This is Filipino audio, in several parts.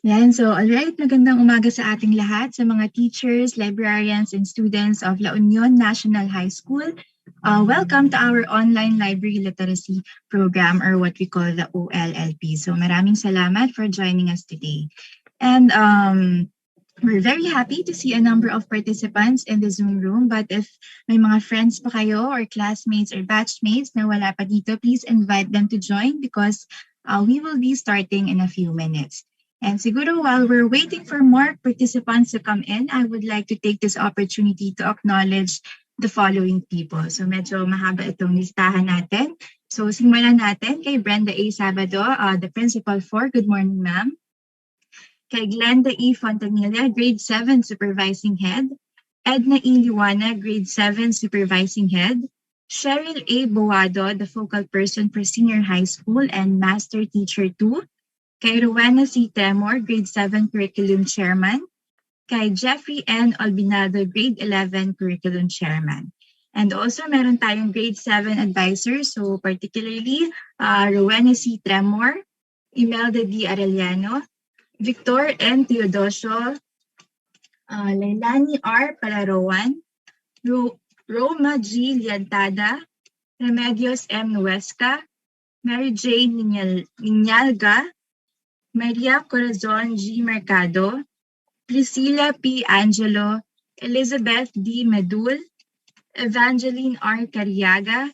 Yan, so alright, magandang umaga sa ating lahat, sa mga teachers, librarians, and students of La Union National High School. Welcome to our online library literacy program, or what we call the OLLP. So maraming salamat for joining us today. And we're very happy to see a number of participants in the Zoom room, but if may mga friends pa kayo or classmates or batchmates na wala pa dito, please invite them to join because we will be starting in a few minutes. And siguro while we're waiting for more participants to come in, I would like to take this opportunity to acknowledge the following people. So medyo mahaba itong listahan natin. So simulan natin kay Brenda A. Sabado, the Principal 4. Good morning, ma'am. Kay Glenda E. Fontanilla, Grade 7 Supervising Head. Edna E. Liwana, Grade 7 Supervising Head. Cheryl A. Boado, the Focal Person for Senior High School and Master Teacher 2. Kay Rowena C. Temor, Grade 7 Curriculum Chairman. Kay Jeffrey N. Albinado, Grade 11 Curriculum Chairman. And also, meron tayong Grade 7 advisors. So, particularly, Rowena C. Tremor, Imelda D. Arellano, Victor N. Teodosio, Leilani R. Palaroan, Roma G. Liantada, Remedios M. Nuesca, Mary J. Ninyalga, Maria Corazon G. Mercado, Priscilla P. Angelo, Elizabeth D. Medul, Evangeline R. Cariaga,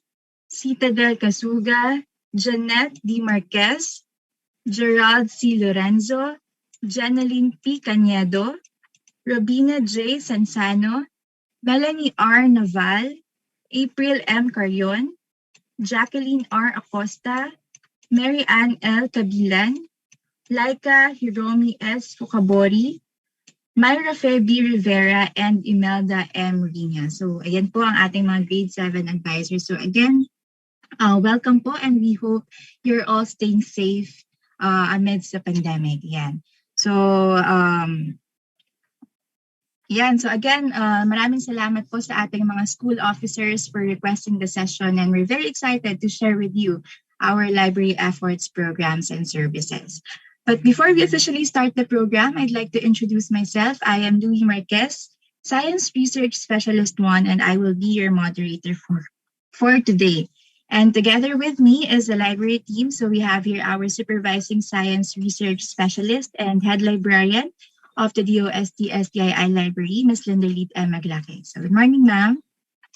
Citadel Casuga, Jeanette D. Marquez, Gerald C. Lorenzo, Jeneline P. Cañedo, Robina J. Sansano, Melanie R. Naval, April M. Carrion, Jacqueline R. Acosta, Mary Ann L. Cabilan, Laika Hiromi S. Fukabori, Myra Fe B. Rivera, and Imelda M. Rina. So, ayan po ang ating mga grade 7 advisors. So, again, welcome po and we hope you're all staying safe amidst the pandemic. Yan. So, So again, maraming salamat po sa ating mga school officers for requesting the session, and we're very excited to share with you our library efforts, programs, and services. But before we officially start the program, I'd like to introduce myself. I am Louie Marquez, Science Research Specialist 1, and I will be your moderator for today. And together with me is the library team. So we have here our Supervising Science Research Specialist and Head Librarian of the DOST-STII Library, Ms. Linderleet M. Maglake. So good morning, ma'am.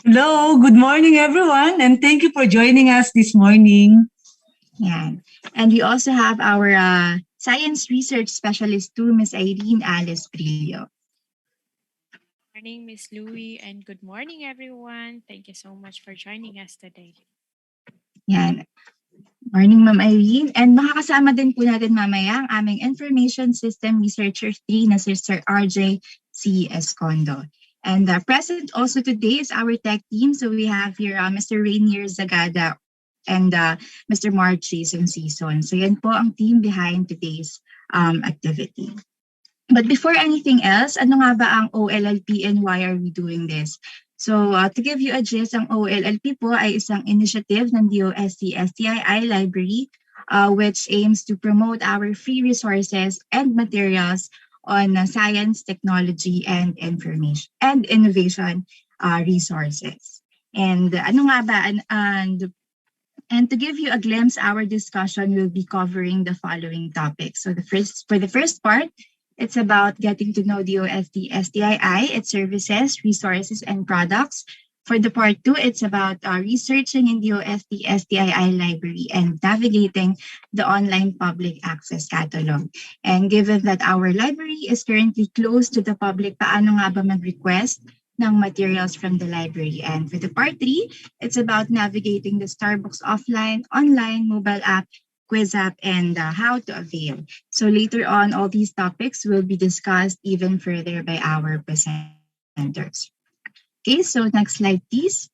Hello, good morning everyone, and thank you for joining us this morning. Yan. And we also have our Science Research Specialist 2, Ms. Irene Alice Brillo. Good morning, Ms. Louie, and good morning, everyone. Thank you so much for joining us today. Yan. Morning, Ma'am Irene. And makakasama din po natin mamaya ang aming Information System Researcher 3 na si Sir RJ C. Escondo. And present also today is our tech team. So we have here Mr. Rainier Zagada and Mr. Mark Jason Season. So yan po ang team behind today's activity. But before anything else, ano nga ba ang OLLP and why are we doing this? So to give you a gist, ang OLLP po ay isang initiative ng DOST-STII Library which aims to promote our free resources and materials on science, technology, and information and innovation resources. And ano nga ba? And to give you a glimpse, our discussion will be covering the following topics. So for the first part, it's about getting to know DOST-STII, its services, resources, and products. For the part 2, it's about researching in DOST-STII Library and navigating the online public access catalog. And given that our library is currently closed to the public, paano nga ba mag-request ng materials from the library? And for the part 3, it's about navigating the Starbucks offline, online, mobile app, quiz app, and how to avail. So later on, all these topics will be discussed even further by our presenters. Okay, so next slide, please.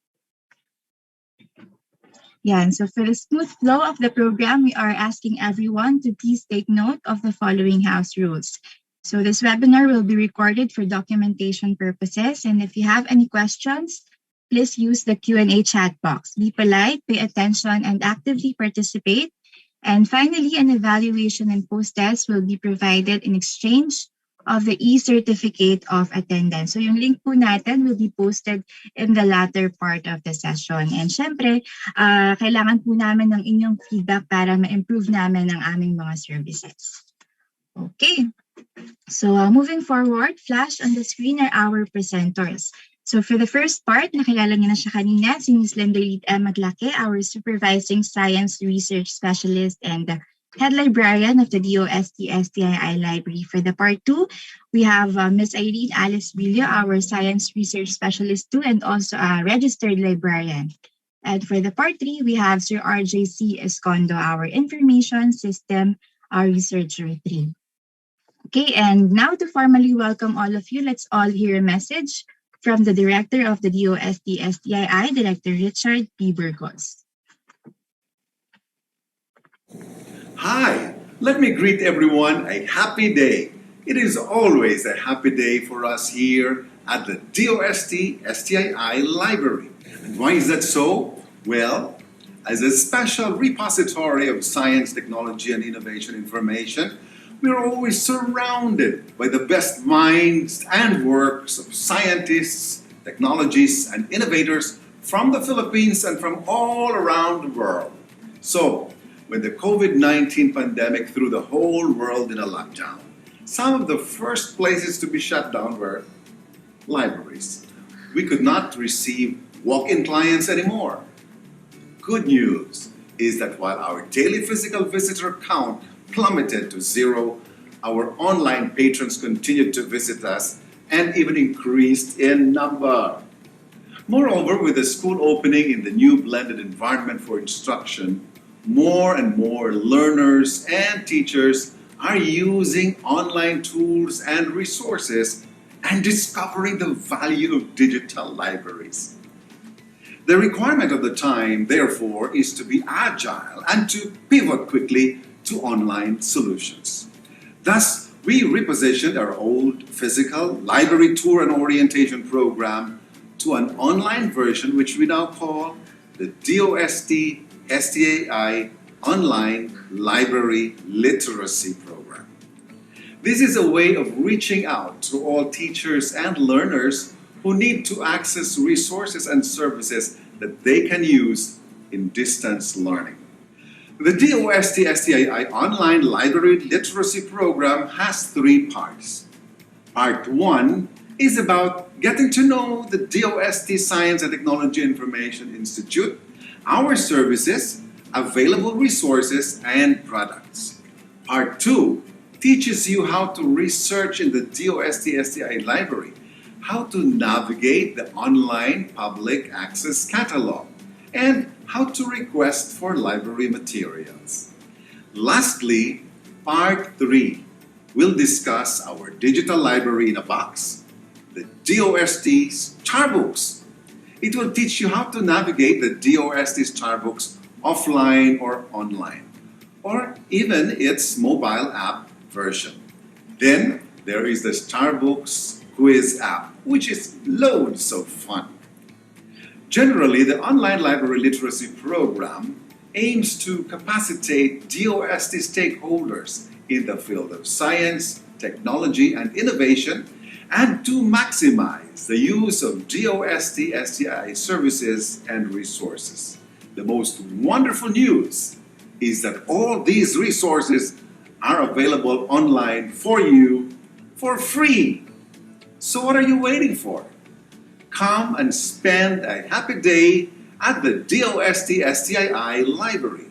Yeah, so for the smooth flow of the program, we are asking everyone to please take note of the following house rules. So this webinar will be recorded for documentation purposes, and if you have any questions, please use the Q&A chat box. Be polite, pay attention, and actively participate. And finally, an evaluation and post-test will be provided in exchange of the e-certificate of attendance. So yung link po natin will be posted in the latter part of the session. And syempre, kailangan po namin ng inyong feedback para ma-improve namin ang aming mga services. Okay. So moving forward, flash on the screen are our presenters. So for the first part, nakilala niyo na siya kanina, si Ms. Lenderlit M. Maglake, our Supervising Science Research Specialist and Head Librarian of the DOST-STII Library. For the part 2, we have Ms. Irene Alice Bilio, our Science Research Specialist 2 and also a Registered Librarian. And for the part 3, we have Sir RJC Escondo, our Information System Researcher 3. Okay, and now to formally welcome all of you, let's all hear a message from the Director of the DOST-STII, Director Richard P. Burgos. Hi, let me greet everyone a happy day. It is always a happy day for us here at the DOST-STII Library. And why is that so? Well, as a special repository of science, technology, and innovation information, we are always surrounded by the best minds and works of scientists, technologists, and innovators from the Philippines and from all around the world. So, when the COVID-19 pandemic threw the whole world in a lockdown, some of the first places to be shut down were libraries. We could not receive walk-in clients anymore. Good news is that while our daily physical visitor count plummeted to zero, our online patrons continued to visit us and even increased in number. Moreover, with the school opening in the new blended environment for instruction, more and more learners and teachers are using online tools and resources and discovering the value of digital libraries. The requirement of the time, therefore, is to be agile and to pivot quickly to online solutions. Thus, we repositioned our old physical library tour and orientation program to an online version which we now call the DOST-STII Online Library Literacy Program. This is a way of reaching out to all teachers and learners who need to access resources and services that they can use in distance learning. The DOST-STII Online Library Literacy Program has 3 parts. Part 1 is about getting to know the DOST Science and Technology Information Institute, our services, available resources, and products. Part 2 teaches you how to research in the DOST-STI Library, how to navigate the online public access catalog, and how to request for library materials. Lastly, Part 3 will discuss our digital library in a box, the DOST Starbooks. It will teach you how to navigate the DOST Starbooks offline or online, or even its mobile app version. Then there is the Starbooks Quiz app, which is loads of fun. Generally, the online library literacy program aims to capacitate DOST stakeholders in the field of science, technology, and innovation, and to maximize the use of DOST-STI services and resources. The most wonderful news is that all these resources are available online for you for free. So what are you waiting for? Come and spend a happy day at the DOST-STII Library.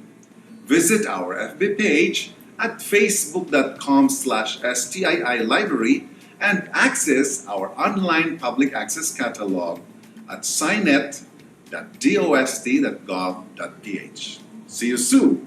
Visit our FB page at facebook.com/STII Library and access our online public access catalog at scinet.dost.gov.ph. See you soon!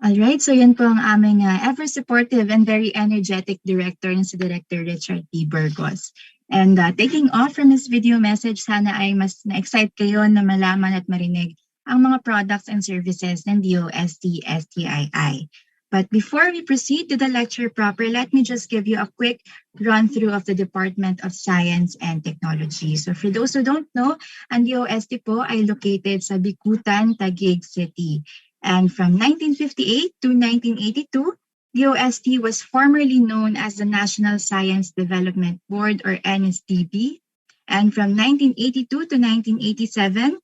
Alright, so yan po ang aming ever-supportive and very energetic director na si Director Richard P. Burgos. And taking off from his video message, sana ay mas na-excite kayo na malaman at marinig ang mga products and services ng DOST-STII. But before we proceed to the lecture proper, let me just give you a quick run through of the Department of Science and Technology. So for those who don't know, ang DOST po ay located sa Bicutan, Taguig City. And from 1958 to 1982, DOST was formerly known as the National Science Development Board or NSDB. And from 1982 to 1987,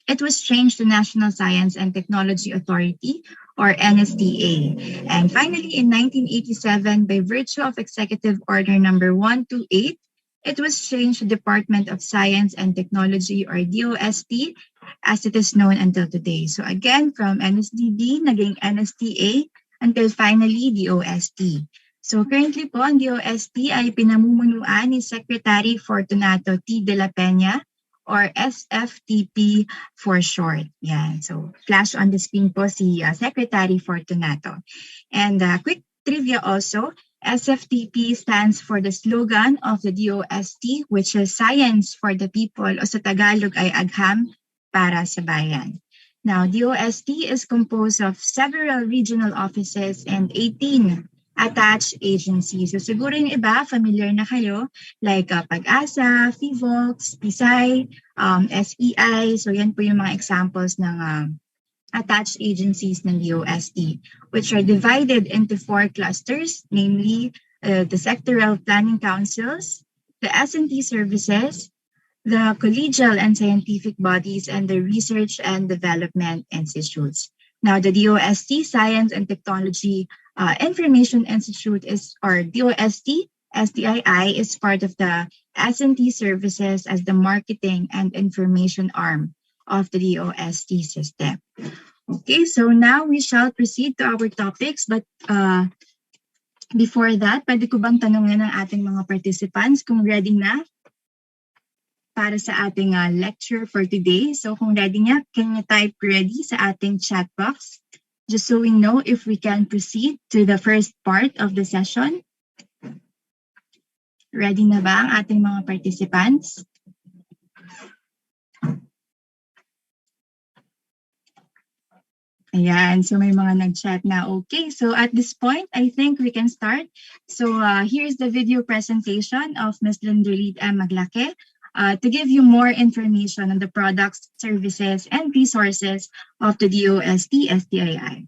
it was changed to National Science and Technology Authority or NSTA. And finally, in 1987, by virtue of Executive Order number 128, it was changed to Department of Science and Technology or DOST as it is known until today. So again, from NSDB, naging NSTA until finally DOST. So currently po, ang DOST ay pinamumunuan ni Secretary Fortunato T. de la Peña or SFTP for short. Yan. So flash on the screen po si Secretary Fortunato. And quick trivia also, SFTP stands for the slogan of the DOST, which is Science for the People o sa Tagalog ay Agham para sa Bayan. Now, DOST is composed of several regional offices and 18 attached agencies. So siguro yung iba, familiar na kayo, like Pag-asa, FIVOLX, PSI, SEI. So yan po yung mga examples ng attached agencies ng DOST, which are divided into 4 clusters, namely the sectoral planning councils, the S&T services, the collegial and scientific bodies, and the research and development institutes. Now, the DOST Science and Technology Information Institute or DOST-STII is part of the S&T services as the marketing and information arm of the DOST system. Okay, so now we shall proceed to our topics, but before that, pwede ko bang tanungin ang ating mga participants kung ready na para sa ating lecture for today. So kung ready nga, can you type ready sa ating chat box? Just so we know if we can proceed to the first part of the session. Ready na ba ang ating mga participants? Ayan, so may mga nag-chat na. Okay, so at this point, I think we can start. So here's the video presentation of Ms. Linderlead M. Maglake to give you more information on the products, services, and resources of the DOST-STII.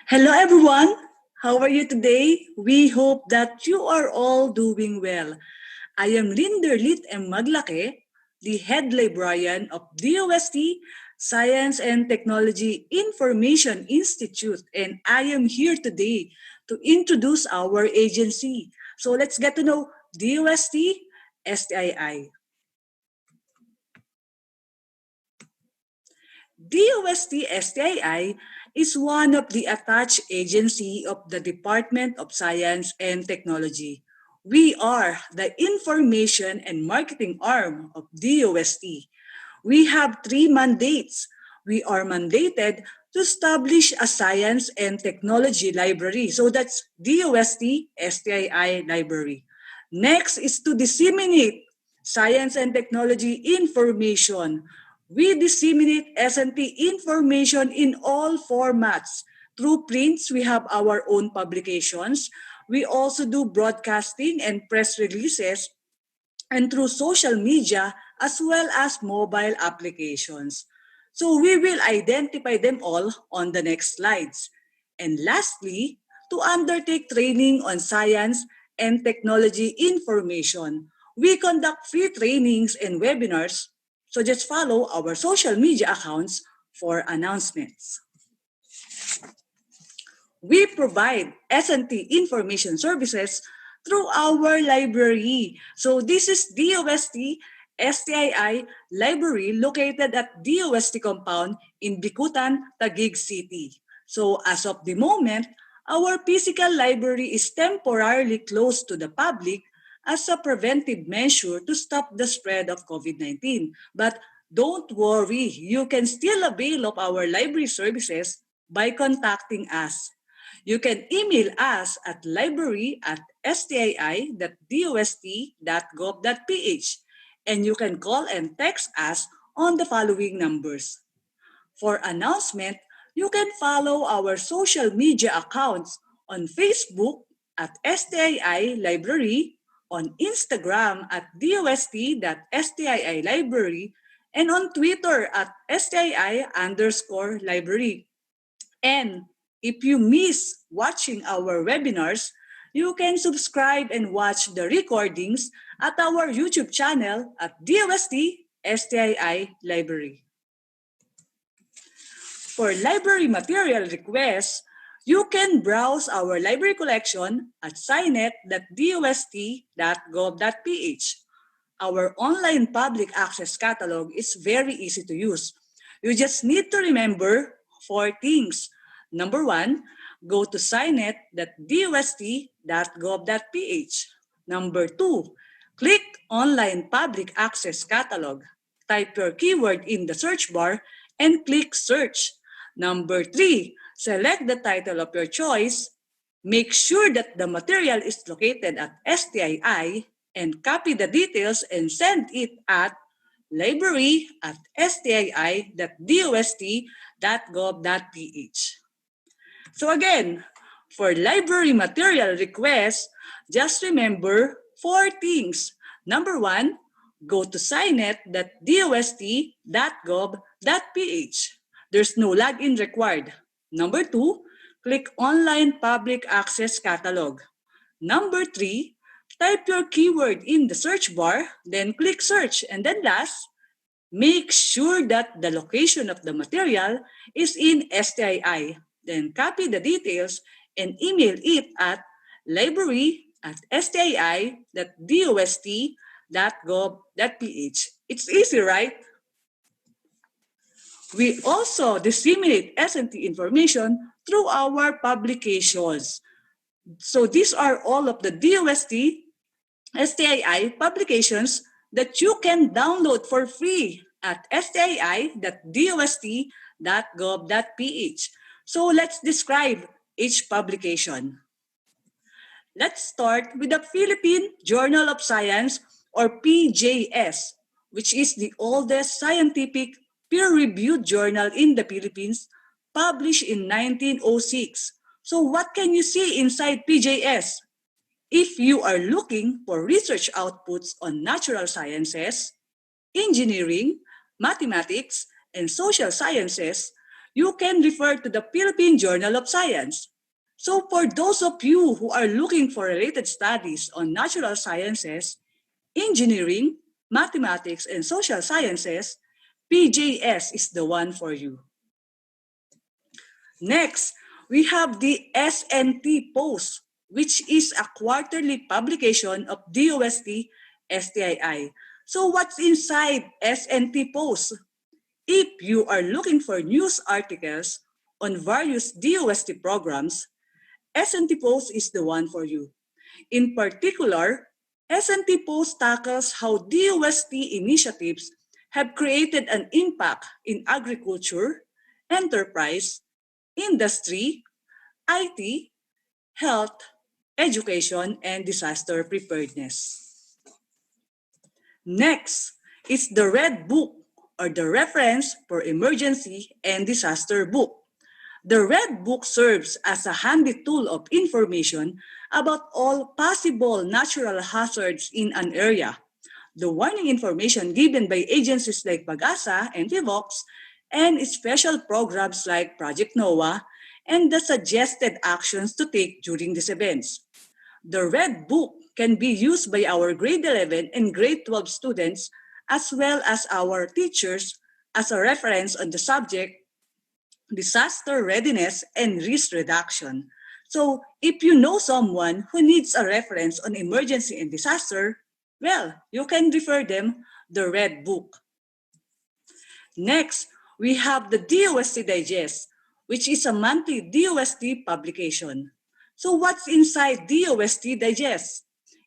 Hello everyone, how are you today? We hope that you are all doing well. I am Linderlead M. Maglake, the head librarian of DOST Science and Technology Information Institute, and I am here today to introduce our agency. So let's get to know DOST-STII. DOST-STII is one of the attached agency of the Department of Science and Technology. We are the information and marketing arm of DOST. We have 3 mandates. We are mandated to establish a science and technology library. So that's DOST-STII library. Next is to disseminate science and technology information. We disseminate S&T information in all formats. Through prints, we have our own publications. We also do broadcasting and press releases, and through social media as well as mobile applications. So we will identify them all on the next slides. And lastly, to undertake training on science and technology information, we conduct free trainings and webinars. So just follow our social media accounts for announcements. We provide S&T information services through our library. So this is DOST-STII library located at DOST compound in Bicutan, Taguig City. So as of the moment, our physical library is temporarily closed to the public as a preventive measure to stop the spread of COVID-19. But don't worry, you can still avail of our library services by contacting us. You can email us at library@stii.dost.gov.ph, and you can call and text us on the following numbers: For announcement, you can follow our social media accounts on Facebook at STII Library, on Instagram at DOST.STII Library, and on Twitter at STII_library. And if you miss watching our webinars, you can subscribe and watch the recordings at our YouTube channel at DOST-STII Library. For library material requests, you can browse our library collection at scinet.dost.gov.ph. Our online public access catalog is very easy to use. You just need to remember four things. Number one, go to scinet.dost.gov.ph. Number two, click Online Public Access Catalog. Type your keyword in the search bar and click Search. Number three, select the title of your choice. Make sure that the material is located at STII and copy the details and send it at library@stii.dost.gov.ph. So again, for library material requests, just remember four things. Number one, go to scinet.dost.gov.ph. There's no login required. Number two, click Online Public Access Catalog. Number three, type your keyword in the search bar, then click Search. And then last, make sure that the location of the material is in STII. Then copy the details and email it at library@stii.dost.gov.ph. It's easy, right? We also disseminate S&T information through our publications. So these are all of the DOST-STII publications that you can download for free at stii.dost.gov.ph. So let's describe each publication. Let's start with the Philippine Journal of Science, or PJS, which is the oldest scientific peer-reviewed journal in the Philippines, published in 1906. So what can you see inside PJS? If you are looking for research outputs on natural sciences, engineering, mathematics, and social sciences, you can refer to the Philippine Journal of Science. So for those of you who are looking for related studies on natural sciences, engineering, mathematics, and social sciences, PJS is the one for you. Next, we have the SNT Post, which is a quarterly publication of DOST-STII. So what's inside SNT Post? If you are looking for news articles on various DOST programs, SNT Post is the one for you. In particular, SNT Post tackles how DOST initiatives have created an impact in agriculture, enterprise, industry, IT, health, education, and disaster preparedness. Next is the Red Book, or the Reference for Emergency and Disaster Book. The Red Book serves as a handy tool of information about all possible natural hazards in an area. The warning information given by agencies like PAGASA and PHIVOX, and special programs like Project NOAA, and the suggested actions to take during these events. The Red Book can be used by our grade 11 and grade 12 students as well as our teachers as a reference on the subject disaster readiness and risk reduction. So if you know someone who needs a reference on emergency and disaster, well, you can refer them the Red Book. Next, we have the DOST Digest, which is a monthly DOST publication. So what's inside DOST Digest?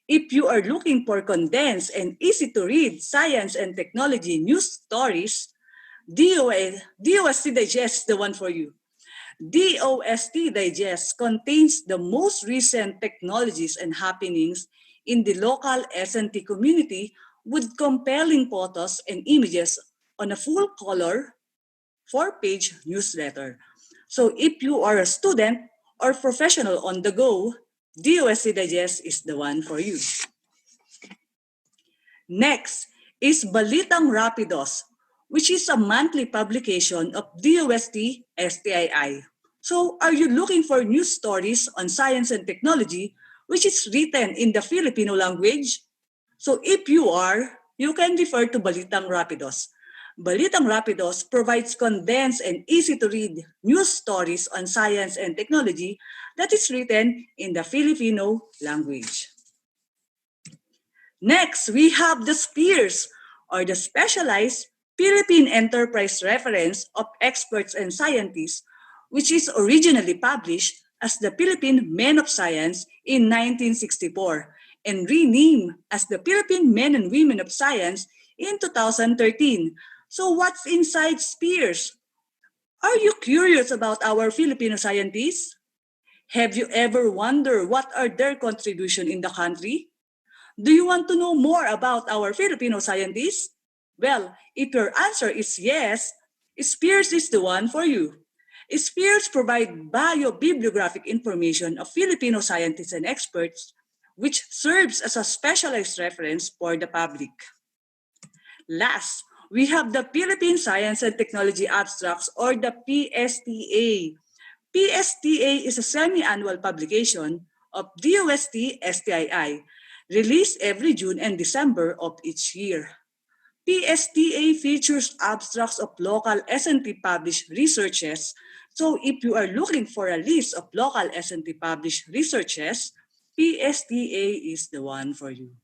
If you are looking for condensed and easy-to-read science and technology news stories, DOST Digest is the one for you. DOST Digest contains the most recent technologies and happenings in the local S&T community with compelling photos and images on a full color, 4-page newsletter. So if you are a student or professional on the go, DOST Digest is the one for you. Next is Balitang Rapidos, which is a monthly publication of DOST-STII. So are you looking for news stories on science and technology which is written in the Filipino language? So if you are, you can refer to Balitang Rapidos. Balitang Rapidos provides condensed and easy-to-read news stories on science and technology that is written in the Filipino language. Next, we have the SPEARS, or the Specialized Philippine Enterprise Reference of Experts and Scientists, which is originally published as the Philippine Men of Science in 1964 and renamed as the Philippine Men and Women of Science in 2013. So what's inside SPEARS? Are you curious about our Filipino scientists? Have you ever wondered what are their contribution in the country? Do you want to know more about our Filipino scientists? Well, if your answer is yes, Spears is the one for you. Spears provide bio-bibliographic information of Filipino scientists and experts, which serves as a specialized reference for the public. Last, we have the Philippine Science and Technology Abstracts, or the PSTA. PSTA is a semi-annual publication of DOST-STII, released every June and December of each year. PSTA features abstracts of local S&T published researches. So if you are looking for a list of local S&T published researches, PSTA is the one for you.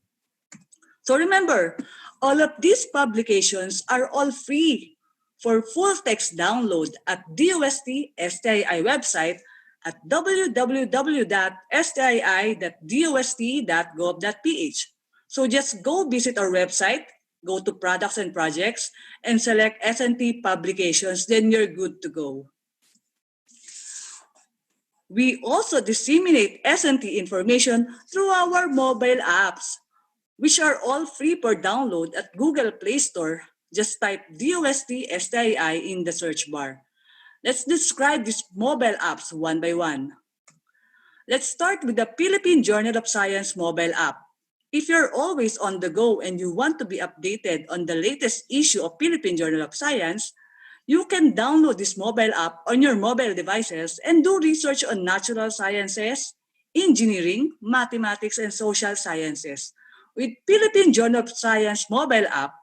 So remember, all of these publications are all free for full text download at DOST-STII website at www.stii.dost.gov.ph. So just go visit our website, go to Products and Projects, and select S&T Publications, then you're good to go. We also disseminate S&T information through our mobile apps, which are all free for download at Google Play Store. Just type DOST-STII in the search bar. Let's describe these mobile apps one by one. Let's start with the Philippine Journal of Science mobile app. If you're always on the go and you want to be updated on the latest issue of Philippine Journal of Science, you can download this mobile app on your mobile devices and do research on natural sciences, engineering, mathematics, and social sciences. With Philippine Journal of Science mobile app,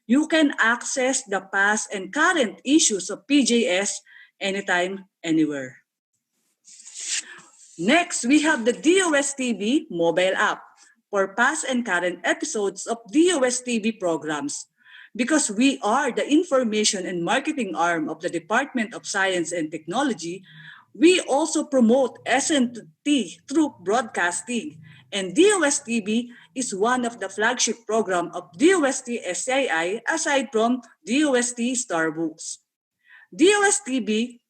you can access the past and current issues of PJS anytime, anywhere. Next, we have the DOST-TV mobile app for past and current episodes of DOST-TV programs. Because we are the information and marketing arm of the Department of Science and Technology, we also promote S&T through broadcasting. And DOST-TV is one of the flagship program of DOST-STII aside from DOST Starbooks. DOST-TV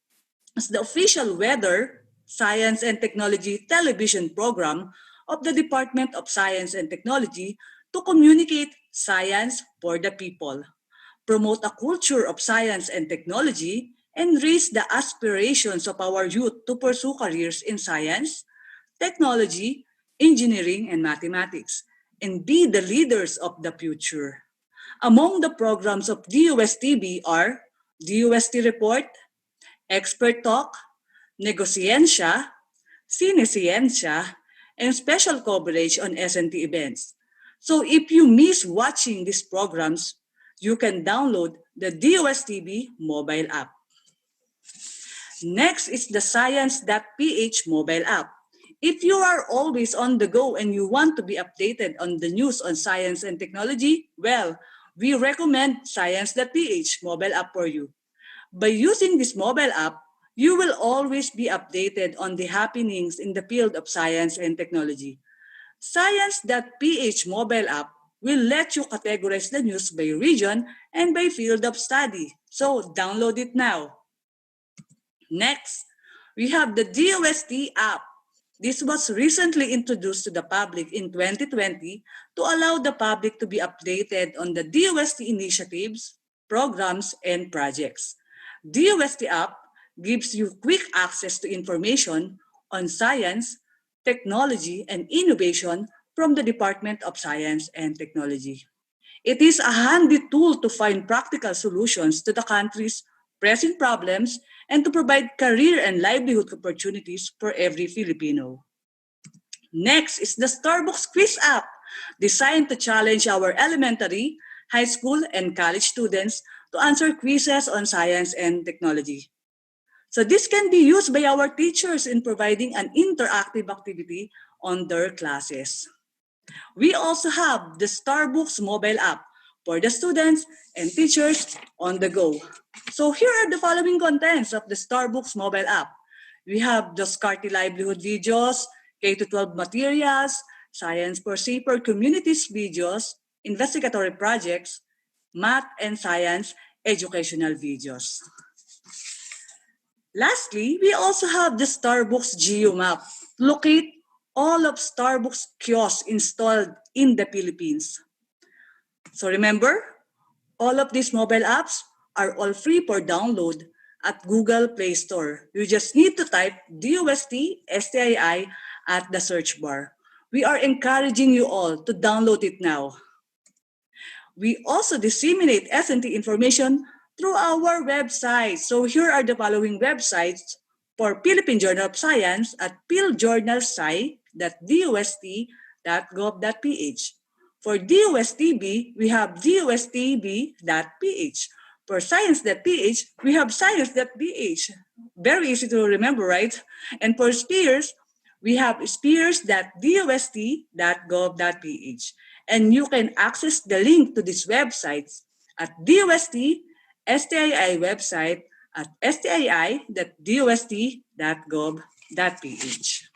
is the official weather, science and technology television program of the Department of Science and Technology to communicate science for the people, promote a culture of science and technology, and raise the aspirations of our youth to pursue careers in science, technology, engineering, and mathematics, and be the leaders of the future. Among the programs of DOST-TV are DOST Report, Expert Talk, Negosiencia, Sinesciencia, and special coverage on S&T events. So if you miss watching these programs, you can download the DOST-TV mobile app. Next is the Science.ph mobile app. If you are always on the go and you want to be updated on the news on science and technology, well, we recommend Science.ph mobile app for you. By using this mobile app, you will always be updated on the happenings in the field of science and technology. Science.ph mobile app will let you categorize the news by region and by field of study. So download it now. Next, we have the DOST app. This was recently introduced to the public in 2020 to allow the public to be updated on the DOST initiatives, programs, and projects. DOST app gives you quick access to information on science, technology, and innovation from the Department of Science and Technology. It is a handy tool to find practical solutions to the country's pressing problems and to provide career and livelihood opportunities for every Filipino. Next is the Starbucks Quiz app, designed to challenge our elementary, high school, and college students to answer quizzes on science and technology. So this can be used by our teachers in providing an interactive activity on their classes. We also have the Starbucks mobile app for the students and teachers on the go. So here are the following contents of the Starbucks mobile app. We have the Scarty Livelihood videos, K-12 materials, Science for Safer Communities videos, investigatory projects, math and science educational videos. Lastly, we also have the Starbucks Geo Map. Locate all of Starbucks kiosks installed in the Philippines. So remember, all of these mobile apps are all free for download at Google Play Store. You just need to type DOST-STII at the search bar. We are encouraging you all to download it now. We also disseminate S&T information through our website. So here are the following websites for Philippine Journal of Science at philjournalsci.dost.gov.ph. For DOSTB, we have dostb.ph. For science.ph, we have science.ph. Very easy to remember, right? And for Spears, we have spears.dost.gov.ph. And you can access the link to these websites at DOST-STII website at stii.dost.gov.ph.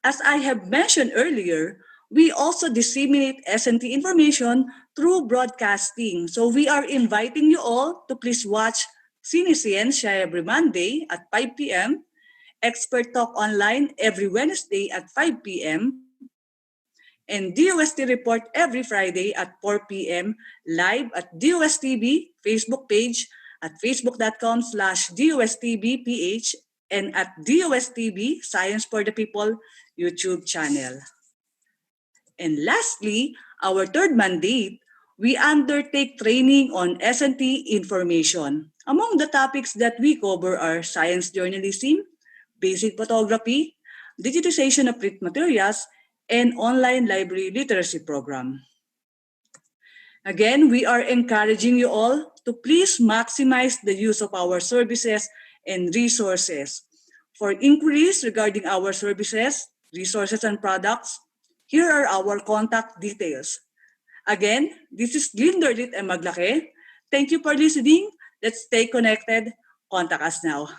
As I have mentioned earlier, we also disseminate S&T information through broadcasting. So we are inviting you all to please watch Cinescience every Monday at 5 p.m., Expert Talk Online every Wednesday at 5 p.m., and DOST Report every Friday at 4 p.m. live at DOSTV Facebook page at facebook.com/DOSTVPH and at DOSTV Science for the People YouTube channel. And lastly, our third mandate, we undertake training on S&T information. Among the topics that we cover are science journalism, basic photography, digitization of print materials, and online library literacy program. Again, we are encouraging you all to please maximize the use of our services and resources. For inquiries regarding our services, resources, and products, here are our contact details. Again, this is Glinderlit and Maglake. Thank you for listening. Let's stay connected. Contact us now.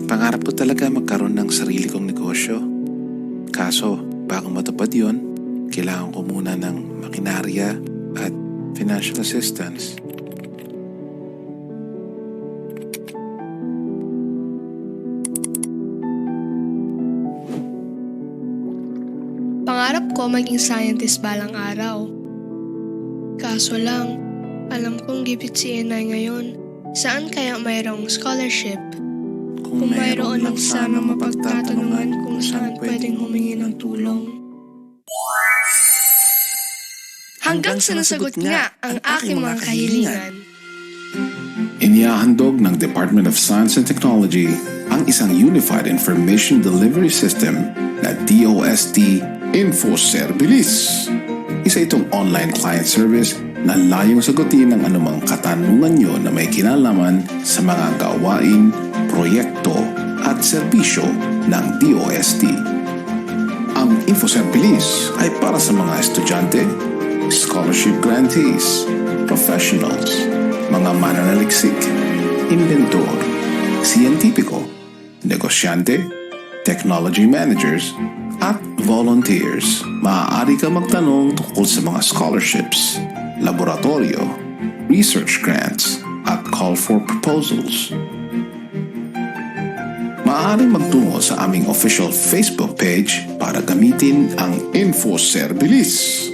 Pangarap ko talaga magkaroon ng sarili kong negosyo. Kaso, bago matupad yon, kailangan ko muna ng makinarya at financial assistance. Pangarap ko maging scientist balang araw. Kaso lang, alam kong gipit si Inay ngayon. Saan kaya mayroong scholarship? Kung mayroon lang sana mapagtatanungan kung saan pwedeng humingi ng tulong. Hanggang sa nasagot nga ang aking mga kahilingan. Inihahandog ng Department of Science and Technology ang isang Unified Information Delivery System na DOST-Info-Service. Isa itong online client service na layong sagutin ang anumang katanungan nyo na may kinalaman sa mga gawain, proyekto at serbisyo ng DOST. Ang InfoService ay para sa mga estudyante, scholarship grantees, professionals, mga mananaliksik, inventor, siyentipiko, negosyante, technology managers, at volunteers. Maaari ka magtanong tungkol sa mga scholarships, laboratorio, research grants, at call for proposals. Maaari magtungo sa aming official Facebook page para gamitin ang InfoService.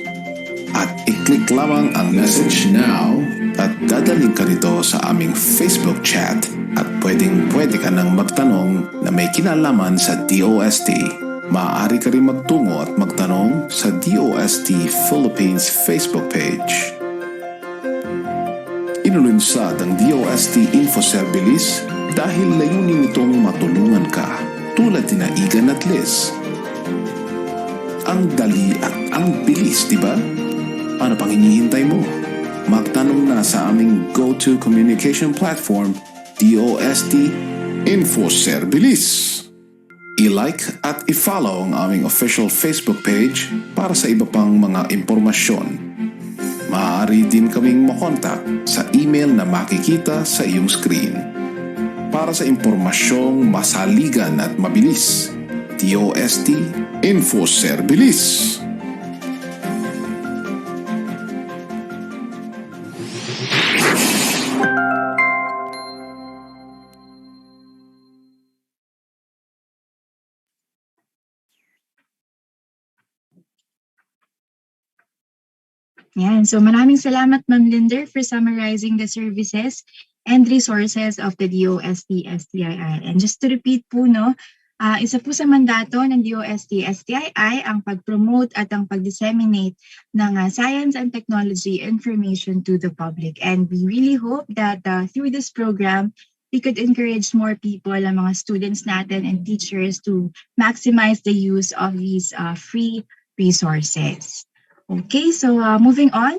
At i-click lamang ang message now at dadaling ka nito sa aming Facebook chat at pwede ka nang magtanong na may kinalaman sa DOST. Maaari ka rin magtungo at magtanong sa DOST Philippines Facebook page. Inulunsad ang DOST InfoService dahil layunin nitong matulungan ka tulad ni Igan at Liz. Ang dali at ang bilis, di ba? Ano pang hinihintay mo? Magtanong na sa aming go-to communication platform, DOST InfoService. I-like at i-follow ang aming official Facebook page para sa iba pang mga impormasyon. Maaari din kaming makontak sa email na makikita sa iyong screen. Para sa impormasyong masaligan at mabilis, DOST InfoService. Yan. So maraming salamat, Ma'am Linder, for summarizing the services and resources of the DOST-STII. And just to repeat po, isa po sa mandato ng DOST-STII ang pag-promote at ang pag-disseminate ng science and technology information to the public. And we really hope that through this program, we could encourage more people, ang mga students natin and teachers, to maximize the use of these free resources. Okay, so moving on,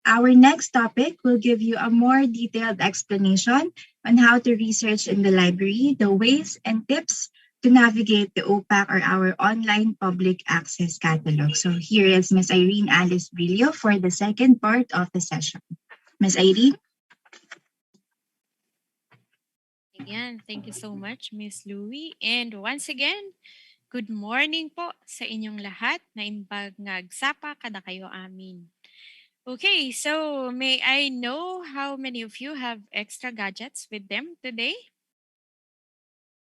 our next topic will give you a more detailed explanation on how to research in the library, the ways and tips to navigate the OPAC, or our online public access catalog. So here is Ms. Irene Alice Brillo for the second part of the session. Ms. Irene? Ayan, thank you so much, Miss Louie. And once again, good morning po sa inyong lahat na imbag ngagsapa kada kayo amin. Okay, so may I know how many of you have extra gadgets with them today?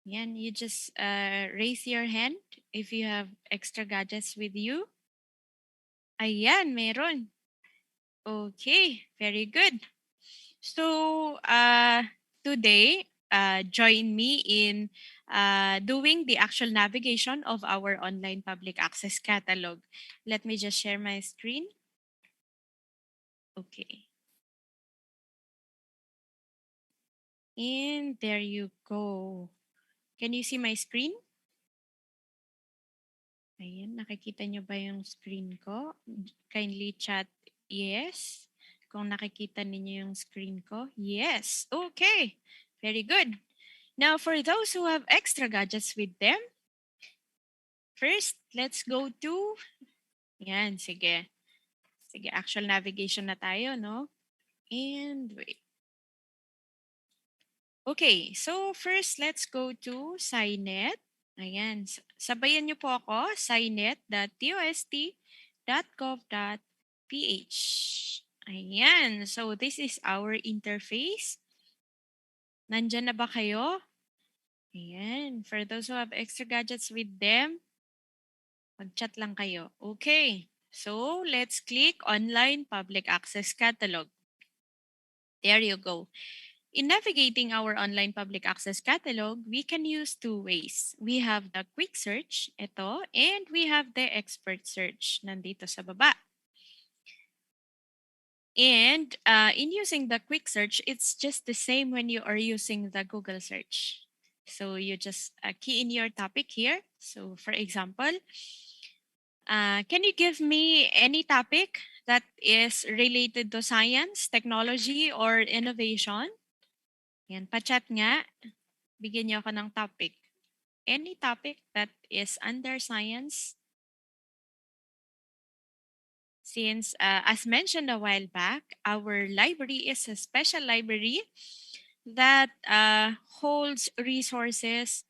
Yan, you just raise your hand if you have extra gadgets with you. Ayan, meron. Okay, very good. So today, join me in doing the actual navigation of our online public access catalog. Let me just share my screen. Okay. And there you go. Can you see my screen? Ayan, nakikita nyo ba yung screen ko? Kindly chat yes. Kung nakikita ninyo yung screen ko, yes. Okay, very good. Now, for those who have extra gadgets with them, first, let's go to Yan, sige. Sige, actual navigation na tayo, no? And wait. Okay, so first let's go to SciNet. Ayan, sabayan niyo po ako, scinet.dost.gov.ph. Ayan, so this is our interface. Nandyan na ba kayo? Ayan, for those who have extra gadgets with them, mag-chat lang kayo. Okay, so let's click Online Public Access Catalog. There you go. In navigating our online public access catalog, we can use two ways. We have the quick search, ito, and we have the expert search, nandito sa baba. And in using the quick search, it's just the same when you are using the Google search. So you just key in your topic here. So for example, can you give me any topic that is related to science, technology, or innovation? Yan, pa-chat nga. Bigyan niyo ako ng topic. Any topic that is under science. Since, as mentioned a while back, our library is a special library that holds resources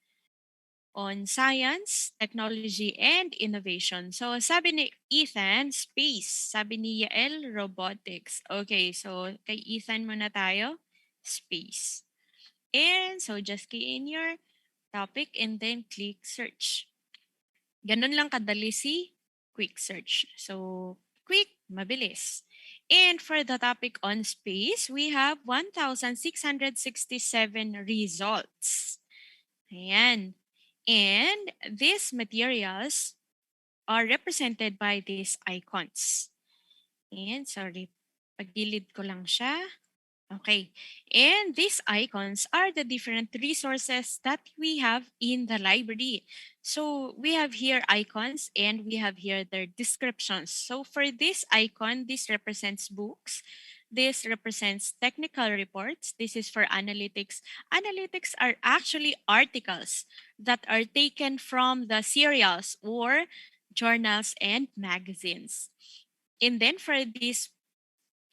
on science, technology, and innovation. So, sabi ni Ethan, space. Sabi ni Yael, robotics. Okay, so kay Ethan muna tayo, space. And so, just key in your topic and then click search. Ganun lang kadali si quick search. So, quick, mabilis. And for the topic on space, we have 1,667 results. Ayan. And these materials are represented by these icons. And sorry, pagilid ko lang siya. Okay, and these icons are the different resources that we have in the library. So we have here icons and we have here their descriptions. So for this icon, this represents books. This represents technical reports. This is for analytics. Analytics are actually articles that are taken from the serials or journals and magazines. And then for this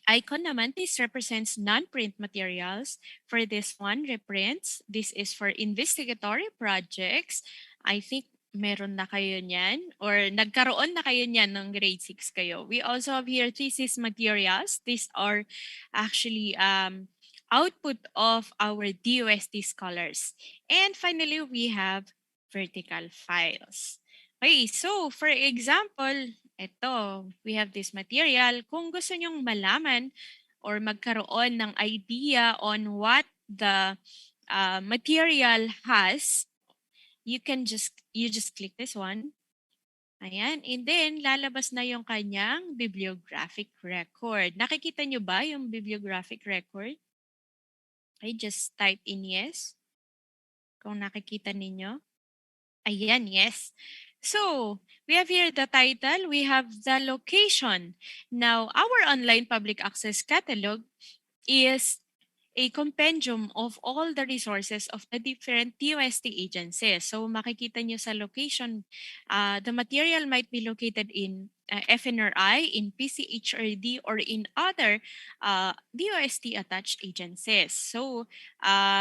icon naman, this represents non-print materials. For this one, reprints. This is for investigatory projects. I think meron na kayo niyan or nagkaroon na kayo niyan ng grade 6 kayo. We also have here thesis materials. These are actually output of our DOST scholars. And finally, we have vertical files. Okay, so for example, ito, we have this material. Kung gusto nyong malaman or magkaroon ng idea on what the material has, you just click this one. Ayan, and then lalabas na yung kanyang bibliographic record. Nakikita nyo ba yung bibliographic record? Okay, just type in yes. Kung nakikita ninyo. Ayan, yes. So, we have here the title, we have the location. Now, our online public access catalog is a compendium of all the resources of the different DOST agencies. So makikita nyo sa location, the material might be located in FNRI, in PCHRD, or in other DOST attached agencies. So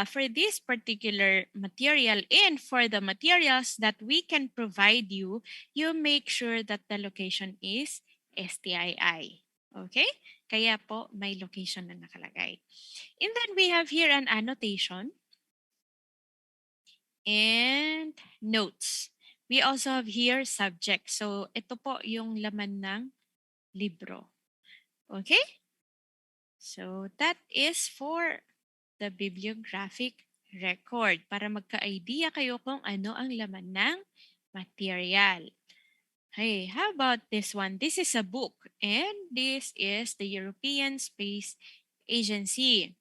for this particular material and for the materials that we can provide you, you make sure that the location is STII. Okay? Kaya po may location na nakalagay. And then we have here an annotation and notes. We also have here subject. So ito po yung laman ng libro. Okay? So that is for the bibliographic record para magka-idea kayo kung ano ang laman ng material. Hey, how about this one? This is a book and this is the European Space Agency.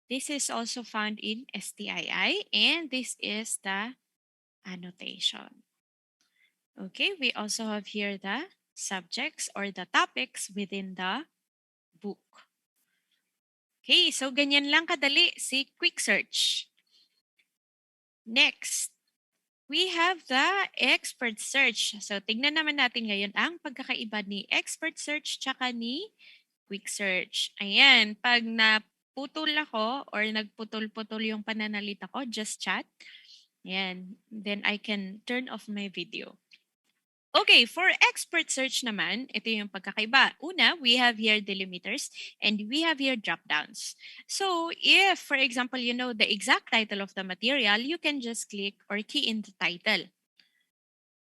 This is also found in STII and this is the annotation. Okay, we also have here the subjects or the topics within the book. Okay, so ganyan lang kadali si quick search. Next, we have the expert search. So tingnan naman natin ngayon ang pagkakaiba ni expert search tsaka ni quick search. Ayan, pag naputol ako or nagputol-putol yung pananalita ko, just chat. Ayan, then I can turn off my video. Okay, for expert search naman, ito yung pagkakaiba. Una, we have here delimiters and we have here drop-downs. So if, for example, you know the exact title of the material, you can just click or key in the title.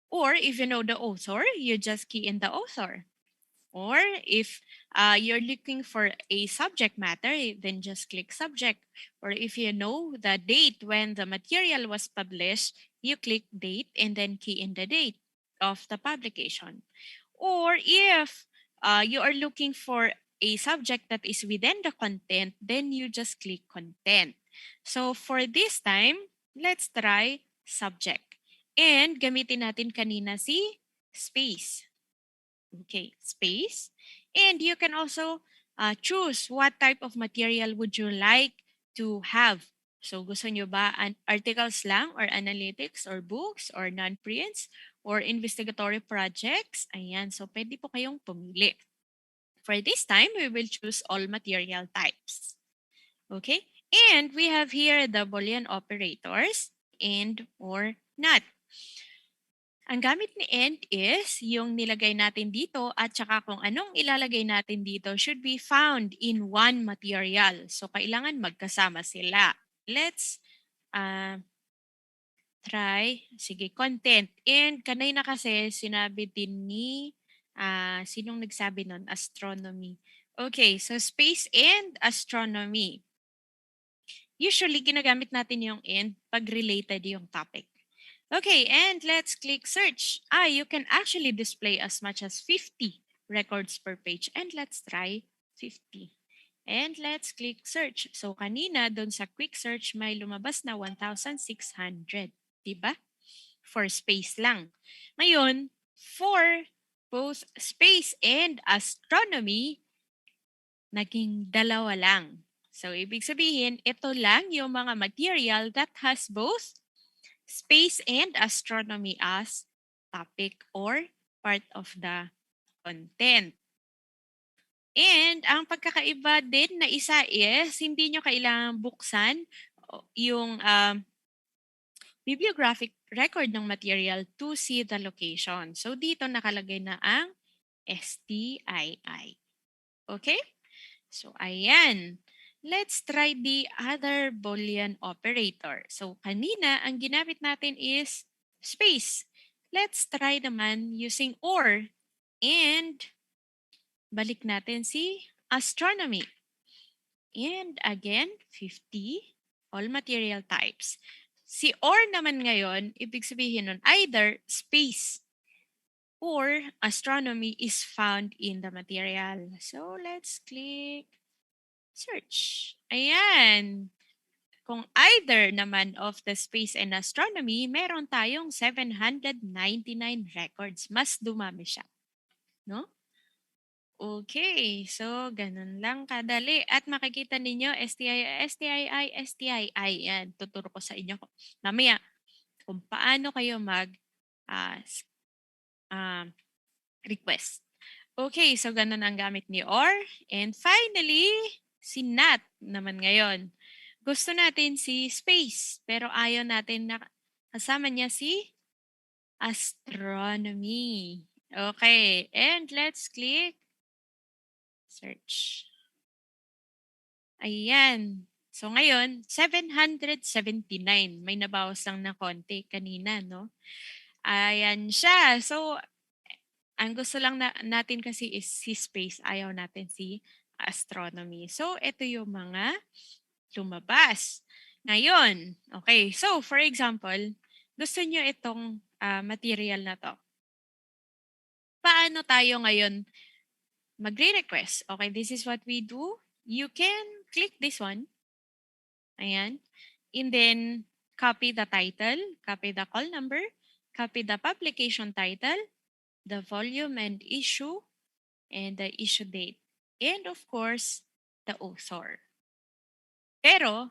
Or if you know the author, you just key in the author. Or if you're looking for a subject matter, then just click subject. Or if you know the date when the material was published, you click date and then key in the date of the publication. Or if you are looking for a subject that is within the content, then you just click content. So for this time, let's try subject. And gamitin natin kanina si space. Okay, space. And you can also choose what type of material would you like to have. So gusto nyo ba articles lang or analytics or books or non-prints or investigatory projects? Ayan, so pwede po kayong pumili. For this time, we will choose all material types. Okay, and we have here the Boolean operators and or not. Ang gamit ni and is yung nilagay natin dito at saka kung anong ilalagay natin dito should be found in one material. So, kailangan magkasama sila. Let's try, sige, content. And kanina kasi sinabi din ni, sinong nagsabi nun? Astronomy. Okay, so space and astronomy. Usually, ginagamit natin yung and pag related yung topic. Okay, and let's click search. You can actually display as much as 50 records per page. And let's try 50. And let's click search. So kanina, doon sa quick search, may lumabas na 1,600. Diba? For space lang. Ngayon, for both space and astronomy, naging dalawa lang. So ibig sabihin, ito lang yung mga material that has both space and astronomy as topic or part of the content. And ang pagkakaiba din na isa is hindi nyo kailangan buksan yung bibliographic record ng material to see the location. So dito nakalagay na ang STII. Okay? So ayan. Let's try the other Boolean operator. So kanina, ang ginamit natin is space. Let's try naman using or. And balik natin si astronomy. And again, 50, all material types. Si or naman ngayon, ibig sabihin nun, either space or astronomy is found in the material. So let's click search. Ayan. Kung either naman of the space and astronomy, meron tayong 799 records. Mas dumami siya. No? Okay, so ganun lang kadali. At makikita ninyo, STII, STII, STII. Yan, tuturo ko sa inyo mamaya kung paano kayo request. Okay, so ganun ang gamit ni OR. And finally, si NAT naman ngayon. Gusto natin si space, pero ayaw natin na kasama niya si astronomy. Okay, and let's click search. Ayan. So ngayon, 779. May nabawas lang na konti kanina, no? Ayan siya. So, ang gusto lang natin kasi is si space. Ayaw natin si astronomy. So, ito yung mga lumabas. Ngayon, okay. So, for example, gusto nyo itong material na to. Paano tayo ngayon magre-request? Okay, this is what we do. You can click this one. Ayan. And then, copy the title, copy the call number, copy the publication title, the volume and issue, and the issue date. And of course, the author. Pero,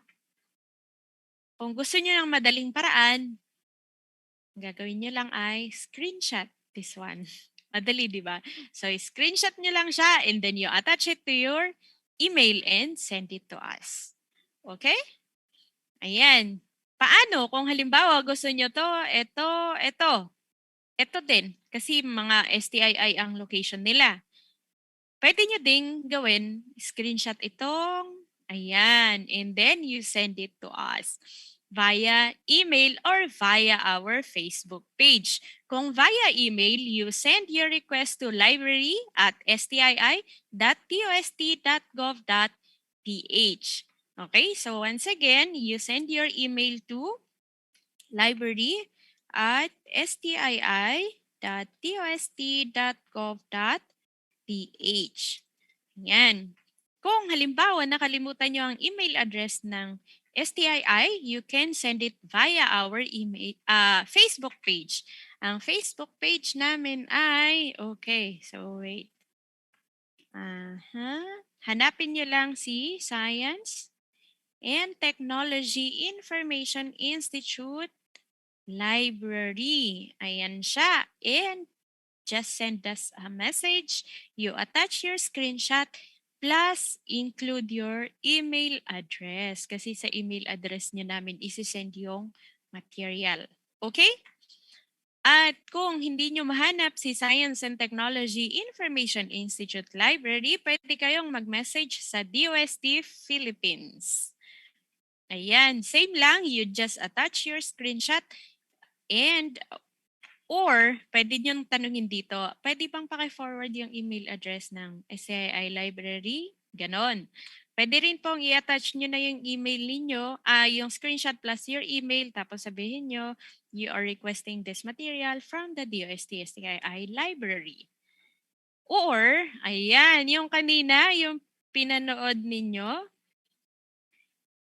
kung gusto nyo ng madaling paraan, Ang gagawin nyo lang ay screenshot this one. Madali, di ba? So, screenshot nyo lang siya and then you attach it to your email and send it to us. Okay? Ayan. Paano kung halimbawa gusto nyo to, ito din. Kasi mga STII ang location nila. Pwede nyo ding gawin, screenshot itong, ayan, and then you send it to us via email or via our Facebook page. Kung via email, you send your request to library@stii.dost.gov.ph. Okay, so once again, you send your email to library@stii.dost.gov.ph. Yan. Kung halimbawa nakalimutan nyo ang email address ng STII, you can send it via our Facebook page. Ang Facebook page namin ay, okay, so wait. Hanapin nyo lang si Science and Technology Information Institute Library. Ayan siya. And just send us a message. You attach your screenshot plus include your email address. Kasi sa email address nyo namin isi-send yung material. Okay? At kung hindi nyo mahanap si Science and Technology Information Institute Library, pwede kayong mag-message sa DOST Philippines. Ayan, same lang. You just attach your screenshot and or pwede nyo tanungin dito, pwede bang paki-forward yung email address ng SCI Library? Ganon. Pwede rin pong i-attach nyo na yung email ninyo, yung screenshot plus your email, tapos sabihin nyo, you are requesting this material from the DOST-STII Library. Or, ayan, yung kanina, yung pinanood ninyo,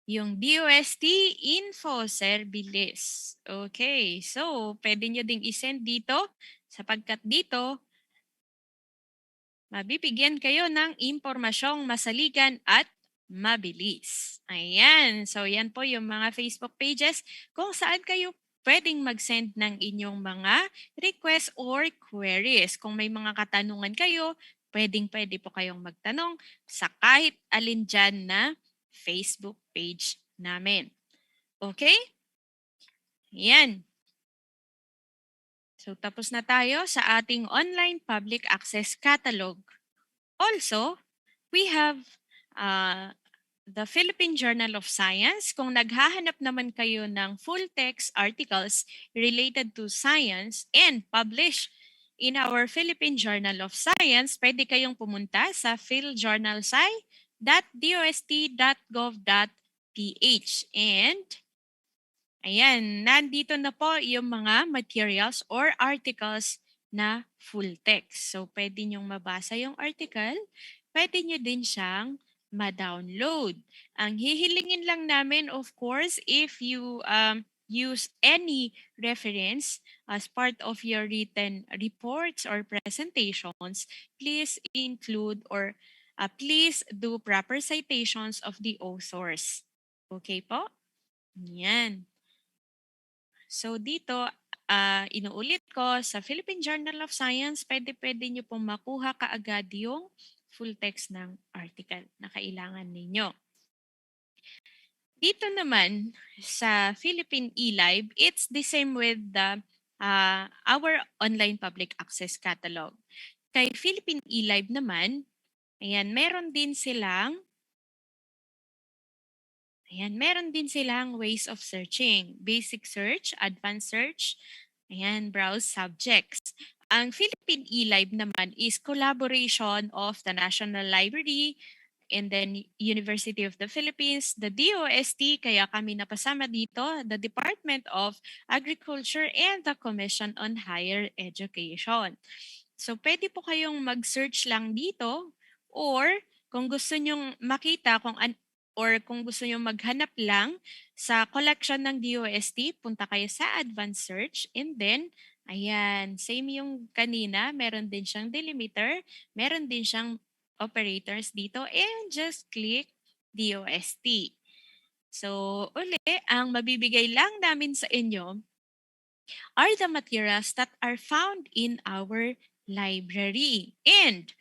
yung DOST Info Service. Okay, so pwede nyo ding isend dito sapagkat dito mabibigyan kayo ng impormasyong masaligan at mabilis. Ayan, so yan po yung mga Facebook pages kung saan kayo pwedeng mag-send ng inyong mga requests or queries. Kung may mga katanungan kayo, pwede po kayong magtanong sa kahit alin dyan na Facebook page namin. Okay? Yan. So tapos na tayo sa ating online public access catalog. Also, we have the Philippine Journal of Science. Kung naghahanap naman kayo ng full text articles related to science and published in our Philippine Journal of Science, pwede kayong pumunta sa philjournalsci.dost.gov.ph and ayan, nandito na po yung mga materials or articles na full text. So, pwede nyong mabasa yung article, pwede nyo din siyang ma-download. Ang hihilingin lang namin, of course, if you use any reference as part of your written reports or presentations, please include or please do proper citations of the authors. Okay po? Yan. So dito, inuulit ko, sa Philippine Journal of Science, pwede nyo pong makuha kaagad yung full text ng article na kailangan ninyo. Dito naman, sa Philippine eLive, it's the same with the our online public access catalog. Kay Philippine eLive naman, ayan, meron din silang ways of searching. Basic search, advanced search, browse subjects. Ang Philippine eLive naman is collaboration of the National Library and then University of the Philippines, the DOST, kaya kami napasama dito, the Department of Agriculture and the Commission on Higher Education. So pwede po kayong mag-search lang dito or kung gusto nyong makita or kung gusto nyo maghanap lang sa collection ng DOST, punta kayo sa advanced search and then, ayan, same yung kanina, meron din siyang delimiter, meron din siyang operators dito and just click DOST. So, uli, ang mabibigay lang namin sa inyo are the materials that are found in our library. And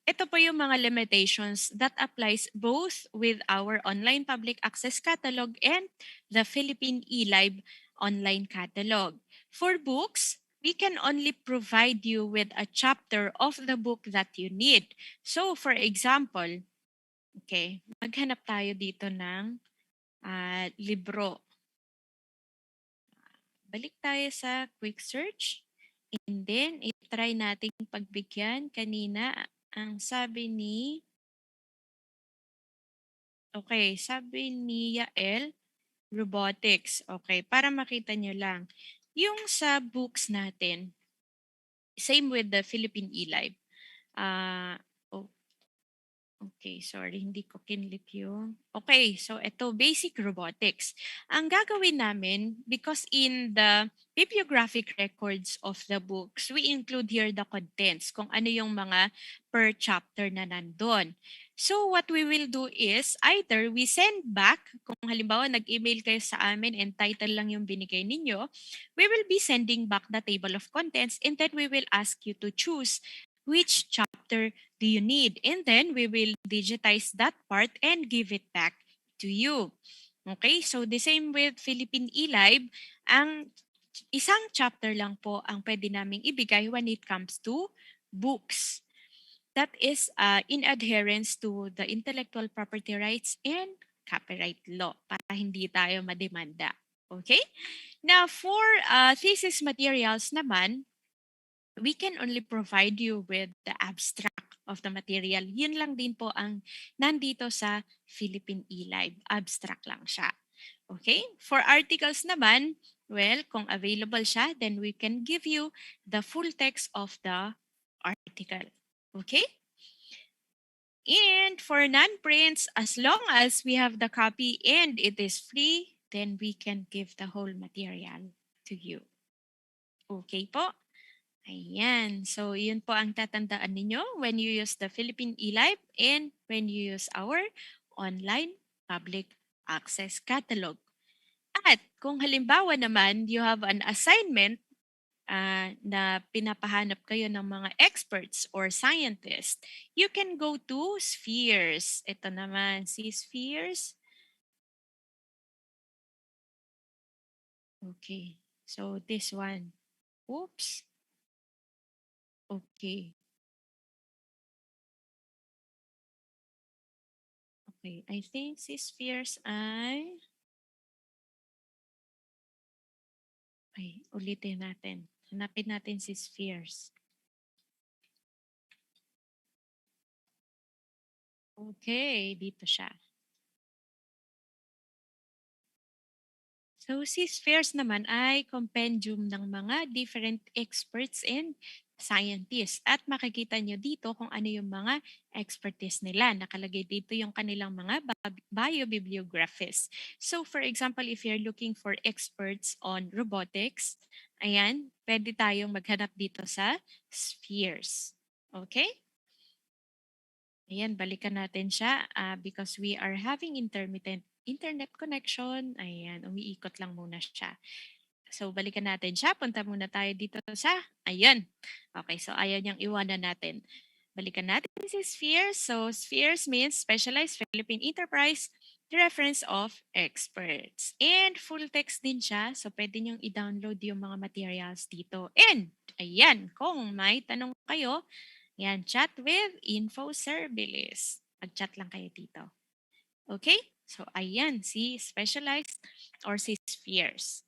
ito po yung mga limitations that applies both with our online public access catalog and the Philippine eLib online catalog. For books, we can only provide you with a chapter of the book that you need. So for example, okay, maghanap tayo dito ng libro. Balik tayo sa quick search. And then, i-try nating pagbigyan. Kanina, ang sabi ni Yael, robotics. Okay, para makita nyo lang. Yung sa books natin, same with the Philippine eLib. Okay, sorry, hindi ko kinlik yung... Okay, so ito, basic robotics. Ang gagawin namin, because in the bibliographic records of the books, we include here the contents, kung ano yung mga per chapter na nandun. So what we will do is, either we send back, kung halimbawa nag-email kayo sa amin and title lang yung binigay ninyo, we will be sending back the table of contents and then we will ask you to choose which chapter do you need? And then we will digitize that part and give it back to you. Okay, so the same with Philippine eLib, ang isang chapter lang po ang pwede naming ibigay when it comes to books. That is in adherence to the intellectual property rights and copyright law para hindi tayo mademanda. Okay? Now, for thesis materials naman, we can only provide you with the abstract of the material. Yun lang din po ang nandito sa Philippine eLib. Abstract lang siya. Okay? For articles naman, well, kung available siya, then we can give you the full text of the article. Okay? And for non-prints, as long as we have the copy and it is free, then we can give the whole material to you. Okay po? Ayan. So, yun po ang tatandaan ninyo when you use the Philippine eLib and when you use our online public access catalog. At kung halimbawa naman, you have an assignment na pinapahanap kayo ng mga experts or scientists, you can go to Spheres. Ito naman, si Spheres. Okay. So, this one. Oops. Okay. Okay, I think si Spheres ay... Okay, ulitin natin. Hanapin natin si Spheres. Okay, dito siya. So si Spheres naman ay compendium ng mga different experts and scientists. At makikita nyo dito kung ano yung mga expertise nila. Nakalagay dito yung kanilang mga biobibliographies. So for example, if you're looking for experts on robotics, ayan, pwede tayong maghanap dito sa Spheres. Okay? Ayan, balikan natin siya because we are having intermittent internet connection. Ayan, umiikot lang muna siya. So, balikan natin siya. Punta muna tayo dito sa, ayan. Okay, so ayaw niyang iwanan natin. Balikan natin si Spheres. So, Spheres means Specialized Philippine Enterprise, the reference of experts. And full text din siya. So, pwede niyong i-download yung mga materials dito. And, ayan, kung may tanong kayo, yan, chat with Info Service. Mag-chat lang kayo dito. Okay? So, ayan, si Specialized or si Spheres.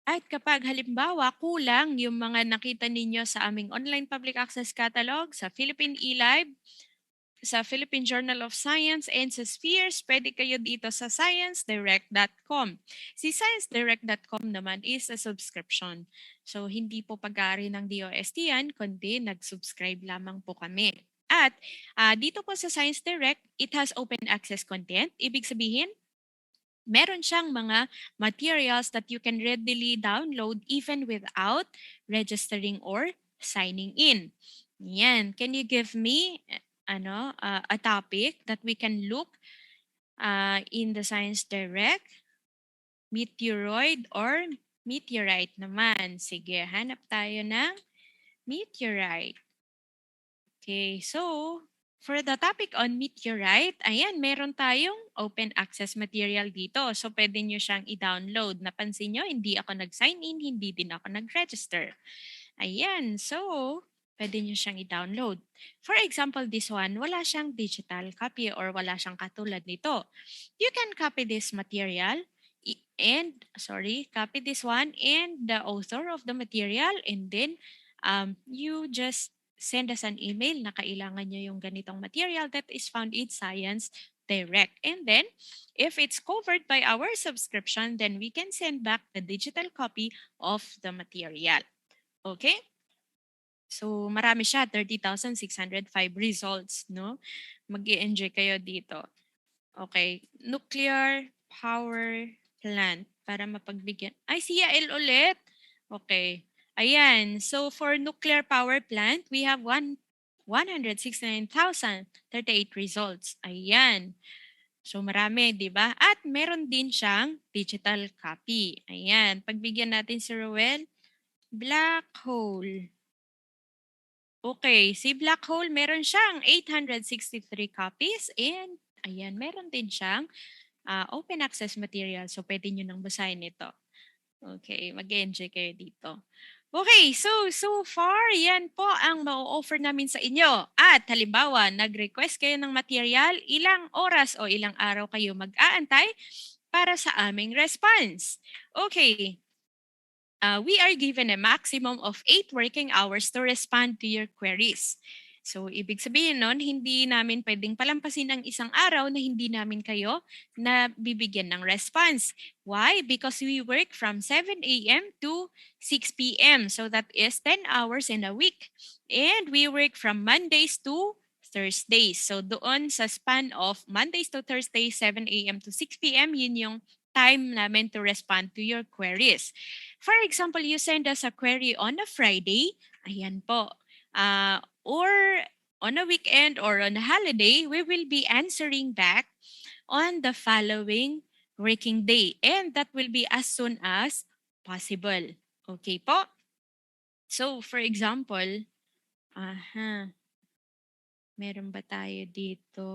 At kapag halimbawa kulang yung mga nakita ninyo sa aming online public access catalog, sa Philippine eLib, sa Philippine Journal of Science, and sa Spheres, pwede kayo dito sa sciencedirect.com. Si sciencedirect.com naman is a subscription. So, hindi po pag-aari ng DOST yan, kundi nag-subscribe lamang po kami. At dito po sa Science Direct, it has open access content. Ibig sabihin, meron siyang mga materials that you can readily download even without registering or signing in. Yan. Can you give me a topic that we can look in the Science Direct? Meteoroid or meteorite naman. Sige, hanap tayo ng meteorite. Okay, so for the topic on meteorite, ayan, meron tayong open access material dito. So pwede nyo siyang i-download. Napansin nyo, hindi ako nag-sign in, hindi din ako nag-register. Ayan, so pwede nyo siyang i-download. For example, this one, wala siyang digital copy or wala siyang katulad nito. You can copy this material copy this one and the author of the material, and then you just send us an email na kailangan nyo yung ganitong material that is found in Science Direct. And then, if it's covered by our subscription, then we can send back the digital copy of the material. Okay? So, marami siya, 30,605 results, no? Mag-i-enjoy kayo dito. Okay, nuclear power plant para mapagbigyan. Ay, CIL ulit. Okay. Ayan. So, for nuclear power plant, we have 169,038 results. Ayan. So, marami, di ba? At meron din siyang digital copy. Ayan. Pagbigyan natin si Roel. Black hole. Okay, si black hole, meron siyang 863 copies and ayan, meron din siyang open access material. So, pwede nyo nang basahin ito. Okay, mag-enjoy kayo dito. Okay, so far, yan po ang ma-offer namin sa inyo. At halimbawa, nag-request kayo ng material, ilang oras o ilang araw kayo mag-aantay para sa aming response. Okay, we are given a maximum of 8 working hours to respond to your queries. So, ibig sabihin nun, hindi namin pwedeng palampasin ang isang araw na hindi namin kayo na bibigyan ng response. Why? Because we work from 7 a.m. to 6 p.m. So, that is 10 hours in a week. And we work from Mondays to Thursdays. So, doon sa span of Mondays to Thursdays, 7 a.m. to 6 p.m., yun yung time namin to respond to your queries. For example, you send us a query on a Friday, ayan po, or on a weekend or on a holiday, we will be answering back on the following working day. And that will be as soon as possible. Okay po? So, for example, meron ba tayo dito?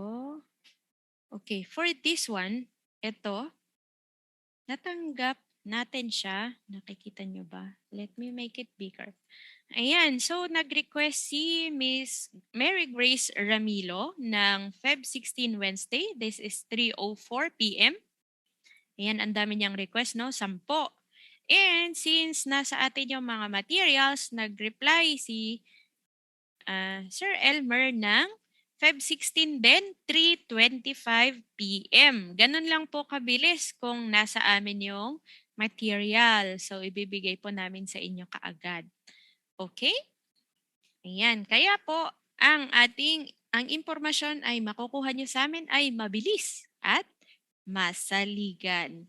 Okay, for this one, ito, natanggap natin siya. Nakikita nyo ba? Let me make it bigger. Ayan, so nag-request si Miss Mary Grace Ramilo ng Feb 16 Wednesday. This is 3:04 p.m. Ayan, ang dami niyang request, no? 10. And since nasa atin yung mga materials, nag-reply si Sir Elmer ng Feb 16 din, 3:25 p.m. Ganun lang po kabilis kung nasa amin yung material. So, ibibigay po namin sa inyo kaagad. Okay? Ayan. Kaya po, ang impormasyon ay makukuha nyo sa amin ay mabilis at masaligan.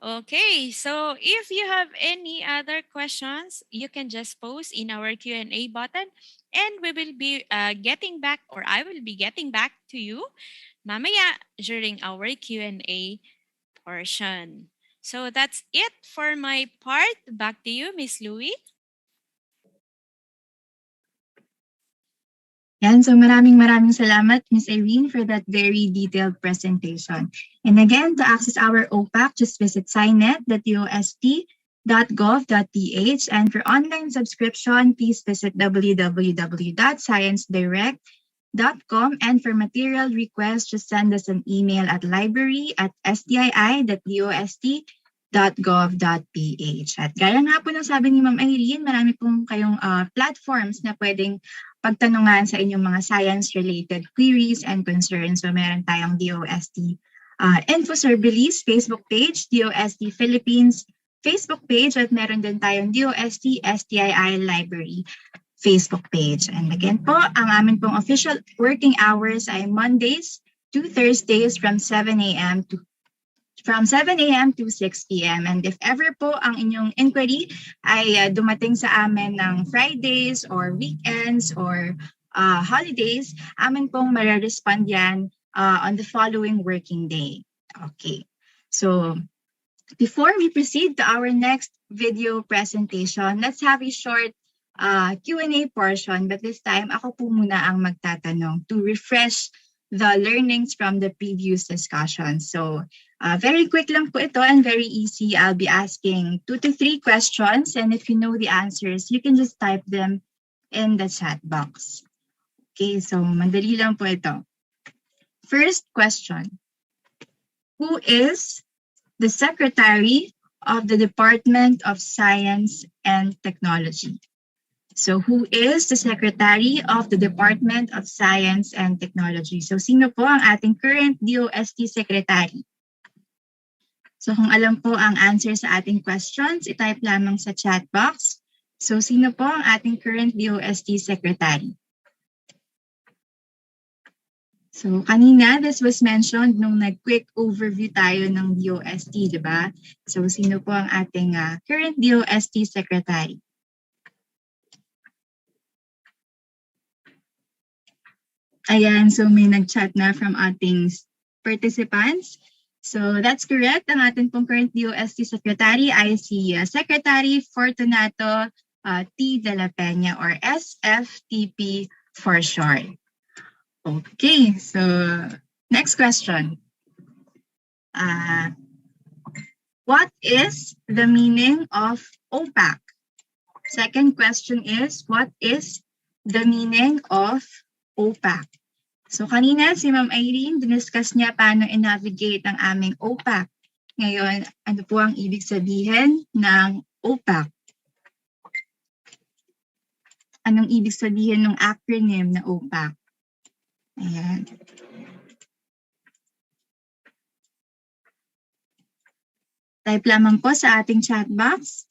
Okay, so if you have any other questions, you can just post in our Q&A button and we will be getting back, or I will be getting back to you mamaya during our Q&A portion. So that's it for my part. Back to you, Miss Louie. Yan, so maraming salamat, Ms. Irene, for that very detailed presentation. And again, to access our OPAC, just visit signet.dost.gov.ph. And for online subscription, please visit www.sciencedirect.com. And for material requests, just send us an email at library@stii.dost.gov.ph. At gaya nga po ng sabi ni Ma'am Irene, marami pong kayong platforms na pwedeng pagtanungan sa inyong mga science-related queries and concerns. So meron tayong DOST InfoServe Release Facebook page, DOST Philippines Facebook page, at meron din tayong DOST-STII Library Facebook page. And again po, ang amin pong official working hours ay Mondays to Thursdays from 7 a.m. to 6 p.m. And if ever po ang inyong inquiry ay dumating sa amin ng Fridays or weekends or holidays, amin pong marerespond yan on the following working day. Okay. So, Before we proceed to our next video presentation, let's have a short Q&A portion. But this time, ako po muna ang magtatanong to refresh the learnings from the previous discussion. So, very quick lang po ito and very easy. I'll be asking 2 to 3 questions. And if you know the answers, you can just type them in the chat box. Okay, so madali lang po ito. First question. Who is the Secretary of the Department of Science and Technology? So who is the Secretary of the Department of Science and Technology? So sino po ang ating current DOST Secretary? So kung alam po ang answer sa ating questions, itype lamang sa chat box. So sino po ang ating current DOST Secretary? So kanina, this was mentioned nung nag-quick overview tayo ng DOST, di ba? So sino po ang ating current DOST Secretary? Ayan, so may nag-chat na from ating participants. So that's correct. Ang ating pong current DOST Secretary ay si Secretary Fortunato T. De La Peña or SFTP for short. Okay, so next question. What is the meaning of OPAC? Second question is, what is the meaning of OPAC? So kanina si Ma'am Irene, diniscuss niya paano i-navigate ang aming OPAC. Ngayon, ano po ang ibig sabihin ng OPAC? Anong ibig sabihin ng acronym na OPAC? Ayan. Type lamang po sa ating chat box.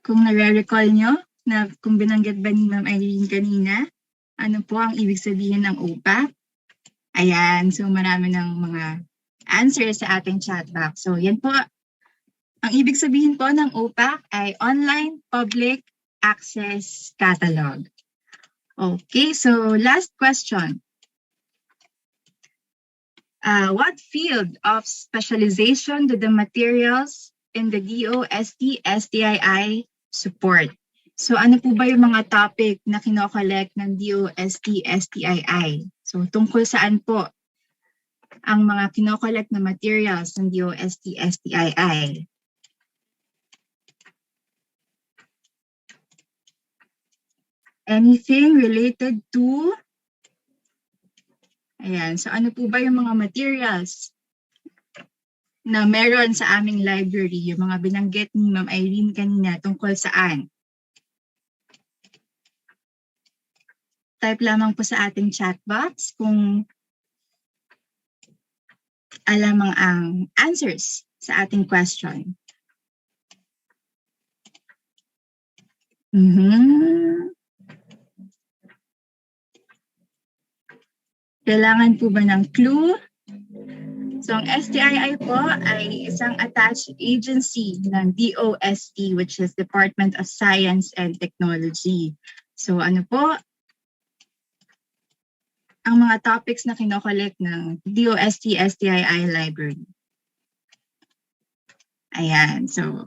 Kung nare-recall nyo na kung binanggit ba ni Ma'am Irene kanina, ano po ang ibig sabihin ng OPAC? Ayan, so marami ng mga answers sa ating chat box. So yan po, ang ibig sabihin po ng OPAC ay Online Public Access Catalog. Okay, so last question. What field of specialization do the materials in the DOST-STII support? So ano po ba yung mga topic na kinokollect ng DOST-STII? So tungkol saan po ang mga kinokollect na materials ng DOST-STII? Anything related to... Ayan, so ano po ba yung mga materials na meron sa aming library, yung mga binanggit ni Ma'am Irene kanina tungkol saan? Type lamang po sa ating chat box kung alam ang answers sa ating question. Kailangan po ba ng clue? So ang STII po ay isang attached agency ng DOST, which is Department of Science and Technology. So ano po? Ang mga topics na kinokollect ng DOST-STII library. Ayan, so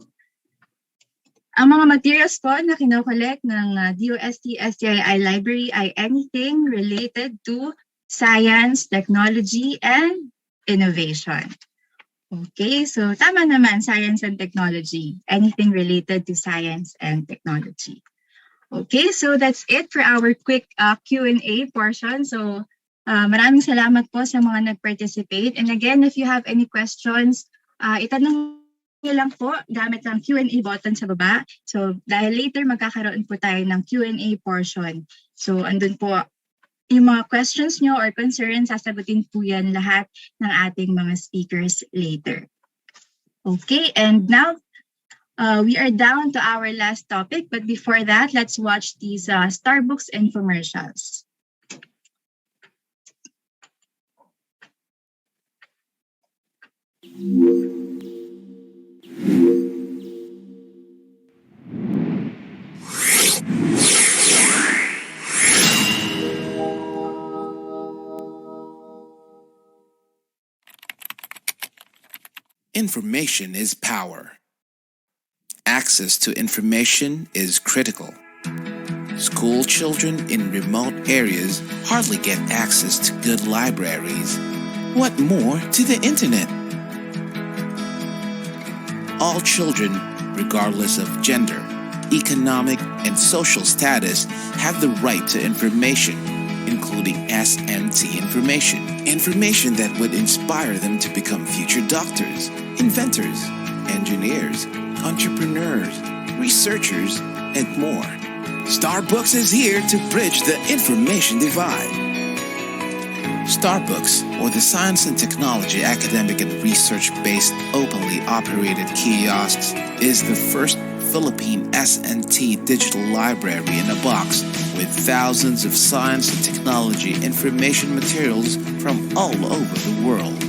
ang mga materials po na kinokollect ng DOST-STII library ay anything related to science, technology, and innovation. Okay, so tama naman, science and technology. Anything related to science and technology. Okay, so that's it for our quick Q&A portion. So maraming salamat po sa mga nag-participate. And again, if you have any questions, itanong niyo lang po gamit ang Q&A button sa baba. So dahil later magkakaroon po tayo ng Q&A portion. So andun po yung mga questions nyo or concerns, sasagutin po yan lahat ng ating mga speakers later. Okay, and now we are down to our last topic. But before that, let's watch these Starbucks infomercials. Information is power. Access to information is critical. School children in remote areas hardly get access to good libraries. What more to the internet? All children, regardless of gender, economic, and social status, have the right to information, including SNT information. Information that would inspire them to become future doctors, inventors, engineers, entrepreneurs, researchers, and more. Starbooks is here to bridge the information divide. Starbooks, or the Science and Technology Academic and Research-based openly operated kiosks, is the first Philippine SNT digital library in a box with thousands of science and technology information materials from all over the world.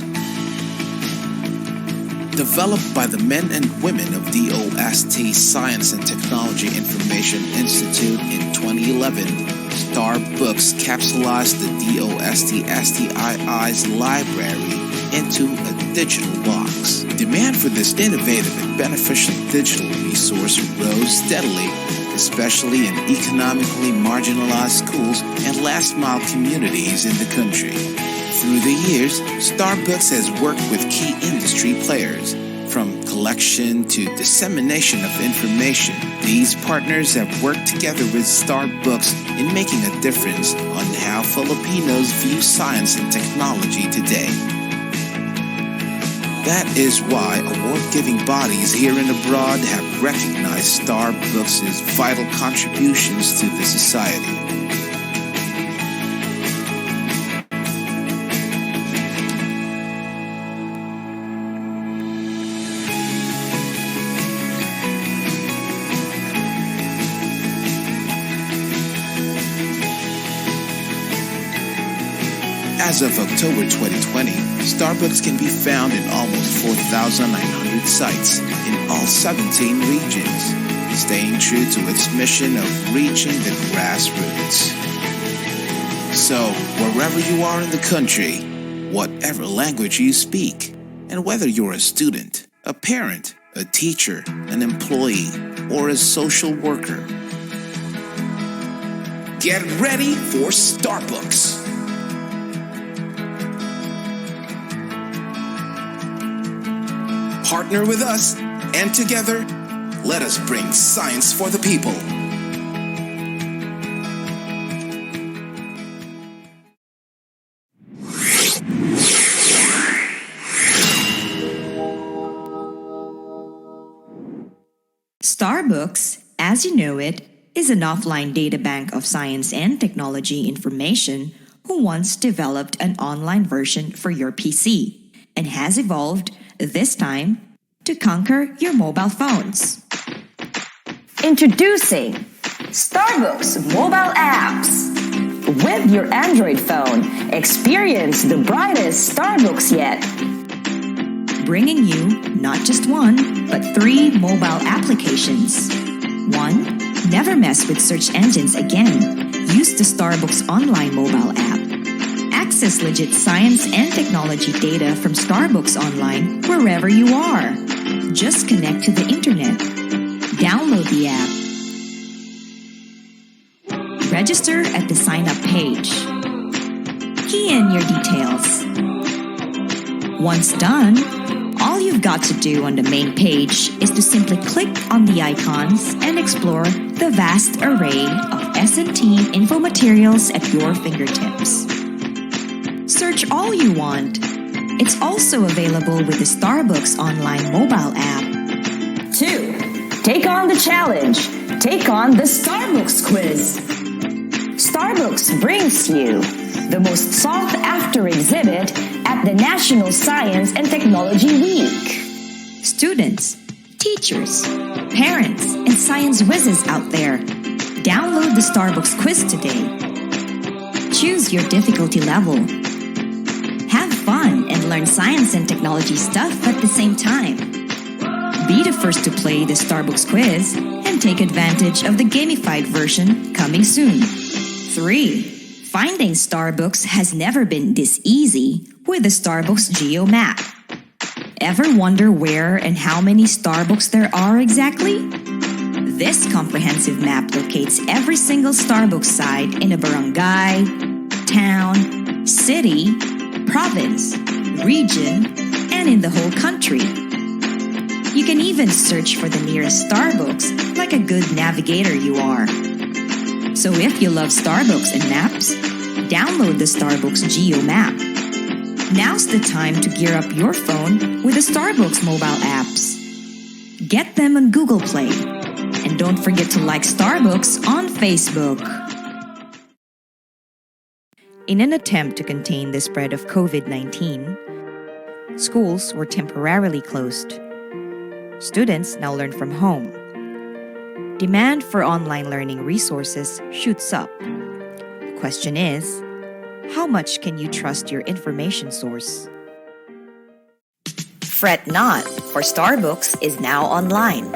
Developed by the men and women of DOST Science and Technology Information Institute in 2011, Starbooks capsulized the DOST-STII's library into a digital box. Demand for this innovative and beneficial digital resource rose steadily, especially in economically marginalized schools and last-mile communities in the country. Through the years, Starbooks has worked with key industry players, from collection to dissemination of information. These partners have worked together with Starbooks in making a difference on how Filipinos view science and technology today. That is why award-giving bodies here and abroad have recognized Starbooks' vital contributions to the society. As of October 2020, Starbooks can be found in almost 4,900 sites in all 17 regions, staying true to its mission of reaching the grassroots. So, wherever you are in the country, whatever language you speak, and whether you're a student, a parent, a teacher, an employee, or a social worker, get ready for Starbooks! Partner with us, and together, let us bring science for the people. Starbooks, as you know it, is an offline databank of science and technology information who once developed an online version for your PC and has evolved, this time, to conquer your mobile phones. Introducing Starbooks mobile apps. With your Android phone, experience the brightest Starbooks yet. Bringing you not just one, but 3 mobile applications. 1. Never mess with search engines again. Use the Starbooks online mobile app. Access legit science and technology data from Starbooks Online wherever you are. Just connect to the internet. Download the app. Register at the sign-up page. Key in your details. Once done, all you've got to do on the main page is to simply click on the icons and explore the vast array of S&T info materials at your fingertips. Search all you want. It's also available with the Starbooks online mobile app. 2. Take on the challenge. Take on the Starbooks quiz. Starbooks brings you the most sought-after exhibit at the National Science and Technology Week. Students, teachers, parents, and science whizzes out there, download the Starbooks quiz today. Choose your difficulty level. Have fun and learn science and technology stuff at the same time. Be the first to play the Starbooks quiz and take advantage of the gamified version coming soon. 3. Finding Starbooks has never been this easy with the Starbooks Geo Map. Ever wonder where and how many Starbucks there are exactly? This comprehensive map locates every single Starbucks site in a barangay, town, city, province, region, and in the whole country. You can even search for the nearest Starbucks like a good navigator you are. So if you love Starbucks and maps, download the Starbucks Geo Map. Now's the time to gear up your phone with the Starbucks mobile apps. Get them on Google Play. And don't forget to like Starbucks on Facebook. In an attempt to contain the spread of COVID-19, schools were temporarily closed. Students now learn from home. Demand for online learning resources shoots up. The question is, how much can you trust your information source? Fret not, for Starbucks is now online.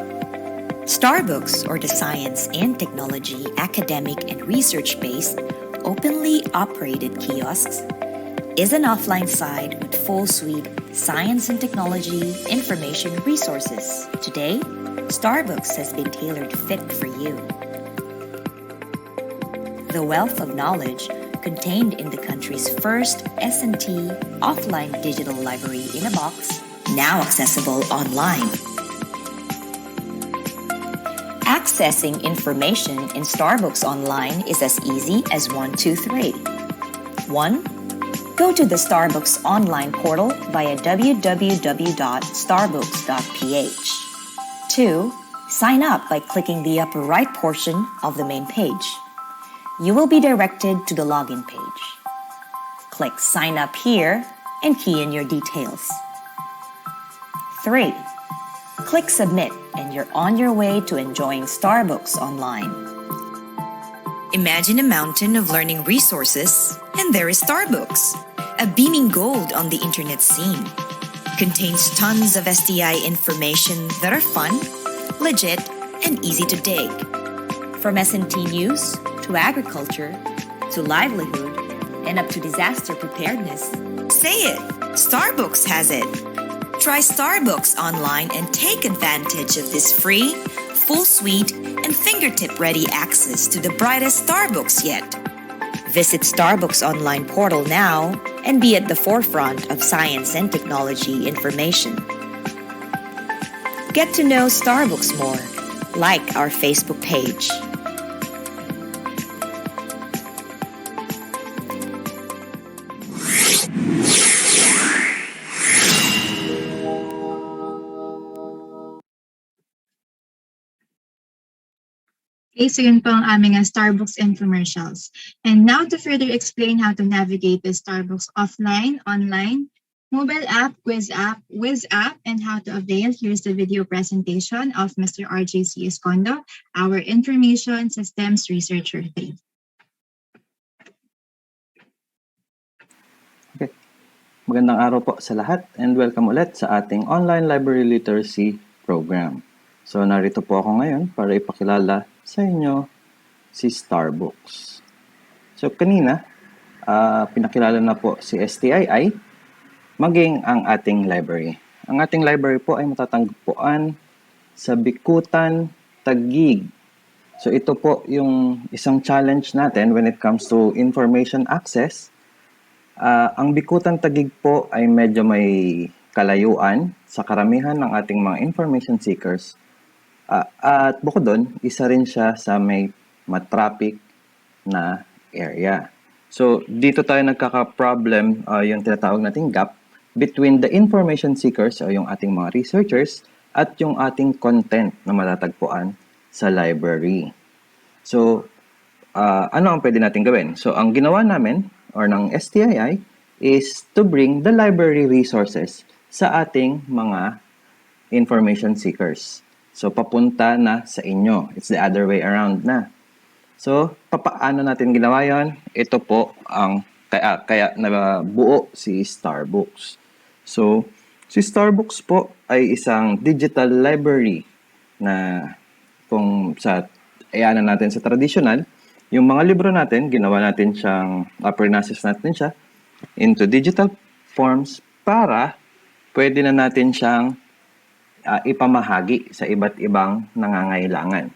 Starbucks, or the science and technology, academic and research-based, openly operated kiosks, is an offline site with full suite science and technology information resources. Today, Starbucks has been tailored fit for you. The wealth of knowledge contained in the country's first S&T offline digital library in a box, now accessible online. Accessing information in Starbucks Online is as easy as 1, 2, 3. 1. Go to the Starbucks Online portal via www.starbucks.ph. 2. Sign up by clicking the upper right portion of the main page. You will be directed to the login page. Click Sign Up here and key in your details. 3. Click Submit and you're on your way to enjoying Starbucks Online. Imagine a mountain of learning resources, and there is Starbucks, a beaming gold on the internet scene. Contains tons of STI information that are fun, legit, and easy to dig. From S&T news, to agriculture, to livelihood, and up to disaster preparedness. Say it! Starbucks has it! Try Starbucks Online and take advantage of this free, full suite, and fingertip-ready access to the brightest Starbucks yet. Visit Starbucks Online portal now and be at the forefront of science and technology information. Get to know Starbucks more. Like our Facebook page. Okay, so yun po ang aming Starbucks infomercials. And now to further explain how to navigate the Starbucks offline, online, mobile app, quiz app, Wiz app, and how to avail, here's the video presentation of Mr. RJC Escondo, our Information Systems Researcher 3. Okay. Magandang araw po sa lahat and welcome ulit sa ating online library literacy program. So narito po ako ngayon para ipakilala sa inyo si Starbucks. So kanina, pinakilala na po si STII, maging ang ating library. Ang ating library po ay matatagpuan sa Bikutan, Taguig. So ito po yung isang challenge natin when it comes to information access. Ang Bikutan, Taguig po ay medyo may kalayuan sa karamihan ng ating mga information seekers. At bukod doon, isa rin siya sa may matraffic na area. So, dito tayo nagkaka-problem yung tinatawag nating gap between the information seekers o yung ating mga researchers at yung ating content na matatagpuan sa library. So, ano ang pwede natin gawin? So, ang ginawa namin or ng STII is to bring the library resources sa ating mga information seekers. So, papunta na sa inyo. It's the other way around na. So, paano natin ginawa yon? Ito po ang kaya nabuo si Starbucks. So, si Starbucks po ay isang digital library na kung sa ayanan natin sa traditional, yung mga libro natin, ginawa natin siyang, process natin siya into digital forms para pwede na natin siyang ipamahagi sa iba't ibang nangangailangan.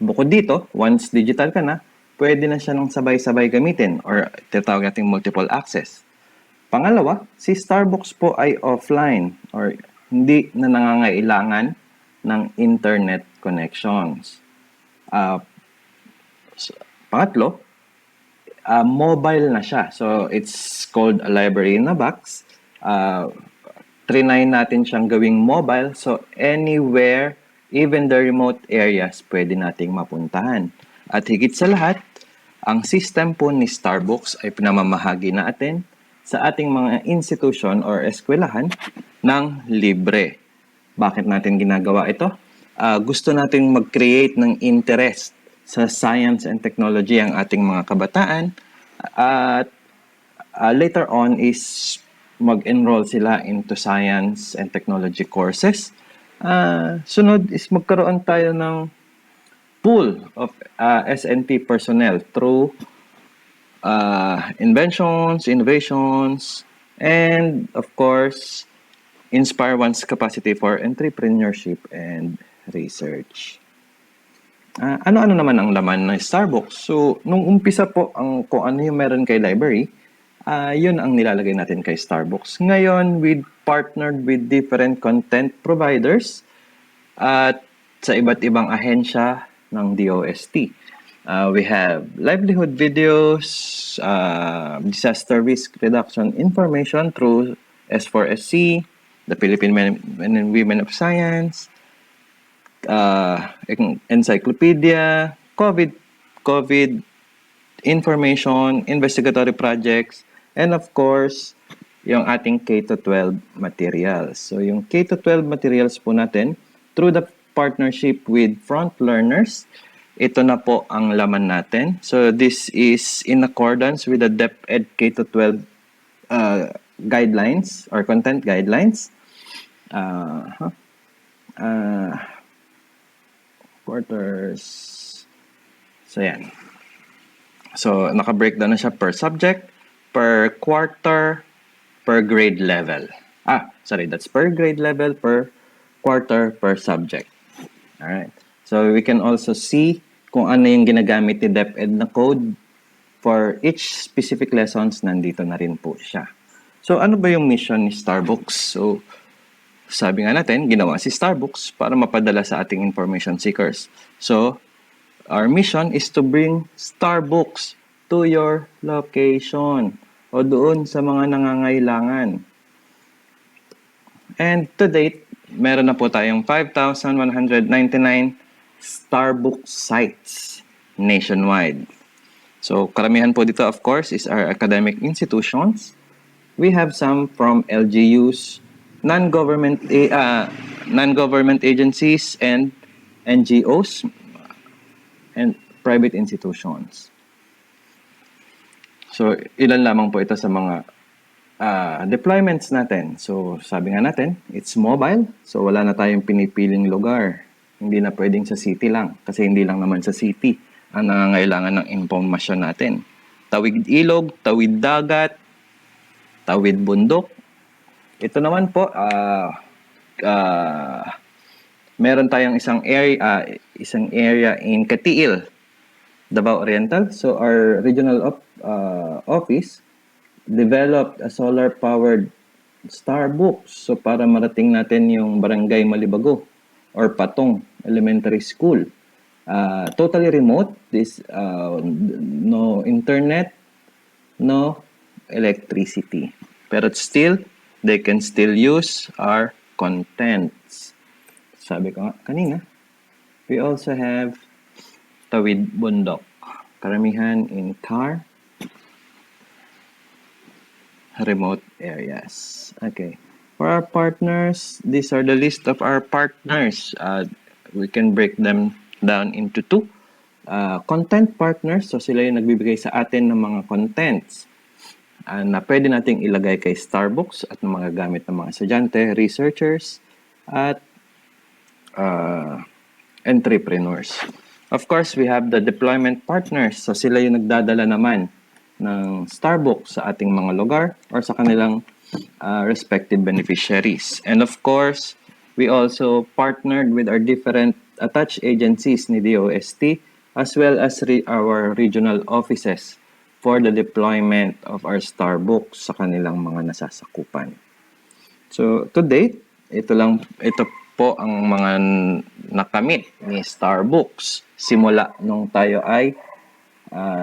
Bukod dito, once digital ka na, pwede na siya ng sabay-sabay gamitin or tinatawag nating multiple access. Pangalawa, si Starbucks po ay offline or hindi na nangangailangan ng internet connections. Pangatlo, mobile na siya. So, it's called a library in a box. Trinay natin siyang gawing mobile. So, anywhere, even the remote areas, pwede nating mapuntahan. At higit sa lahat, ang system po ni Starbucks ay pinamamahagi natin sa ating mga institution or eskwelahan ng libre. Bakit natin ginagawa ito? Gusto natin mag-create ng interest sa science and technology ang ating mga kabataan at later on is mag-enroll sila into science and technology courses. Sunod is magkaroon tayo ng pool of SNT personnel through inventions, innovations, and of course, inspire one's capacity for entrepreneurship and research. Ano-ano naman ang laman ng Starbucks? So, nung umpisa po, kung ano yung meron kay library, yun ang nilalagay natin kay Starbucks. Ngayon, we partnered with different content providers at sa iba't ibang ahensya ng DOST. We have livelihood videos, disaster risk reduction information through S4SC, the Philippine Men and Women of Science, encyclopedia, COVID information, investigatory projects, and of course, yung ating K-12 materials. So, yung K-12 materials po natin, through the partnership with Front Learners, ito na po ang laman natin. So, this is in accordance with the DepEd K-12 guidelines or content guidelines. Quarters. So, yan. So, naka-breakdown na siya per subject, per quarter, per grade level. That's per grade level, per quarter, per subject. Alright. So, we can also see kung ano yung ginagamit ni DepEd na code for each specific lessons, nandito na rin po siya. So, ano ba yung mission ni Starbucks? So, sabi nga natin, ginawa si Starbucks para mapadala sa ating information seekers. So, our mission is to bring Starbucks to your location o doon sa mga nangangailangan. And to date, meron na po tayong 5,199 Starbucks sites nationwide. So, karamihan po dito, of course, is our academic institutions. We have some from LGUs, non-government agencies, and NGOs, and private institutions. So, ilan lamang po ito sa mga deployments natin. So, sabi nga natin, it's mobile. So, wala na tayong pinipiling lugar. Hindi na pwedeng sa city lang. Kasi hindi lang naman sa city ang nangangailangan ng impormasyon natin. Tawid ilog, tawid dagat, tawid bundok. Ito naman po, meron tayong isang area in Katiil, Davao Oriental. So, our regional office developed a solar-powered Starbucks. So, para marating natin yung barangay Malibago or Patong Elementary School. Totally remote. No internet, no electricity. Pero still, they can still use our contents. Sabi ko nga kanina, we also have tawid bundok. Karamihan in car, remote areas. Okay. For our partners, these are the list of our partners. We can break them down into two. Content partners, so sila yung nagbibigay sa atin ng mga contents na pwede nating ilagay kay Starbucks at ng mga gamit ng mga estudyante, researchers, at entrepreneurs. Of course, we have the deployment partners. So sila yung nagdadala naman ng Starbucks sa ating mga lugar or sa kanilang respective beneficiaries. And of course, we also partnered with our different attached agencies ni DOST as well as our regional offices for the deployment of our Starbooks sa kanilang mga nasasakupan. So to date, ito po ang mga nakamit ni Starbooks simula nung tayo ay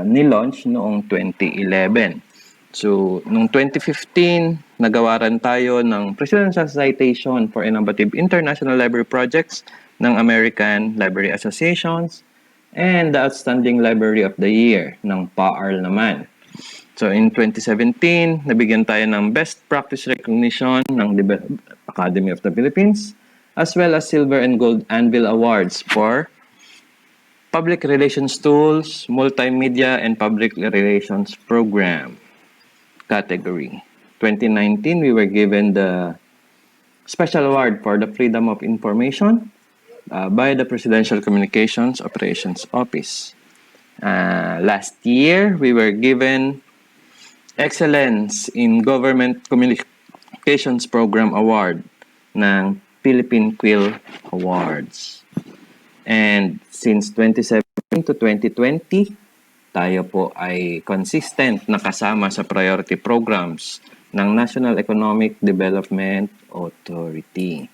ni-launch noong 2011. So, noong 2015, nagawaran tayo ng Presidential Citation for Innovative International Library Projects ng American Library Associations and the Outstanding Library of the Year ng PAARL naman. So, in 2017, nabigyan tayo ng Best Practice Recognition ng Academy of the Philippines as well as Silver and Gold Anvil Awards for Public Relations Tools, Multimedia, and Public Relations Program category. 2019, we were given the Special Award for the Freedom of Information by the Presidential Communications Operations Office. Last year, we were given Excellence in Government Communications Program Award ng Philippine Quill Awards. And since 2017 to 2020, tayo po ay consistent na kasama sa priority programs ng National Economic Development Authority.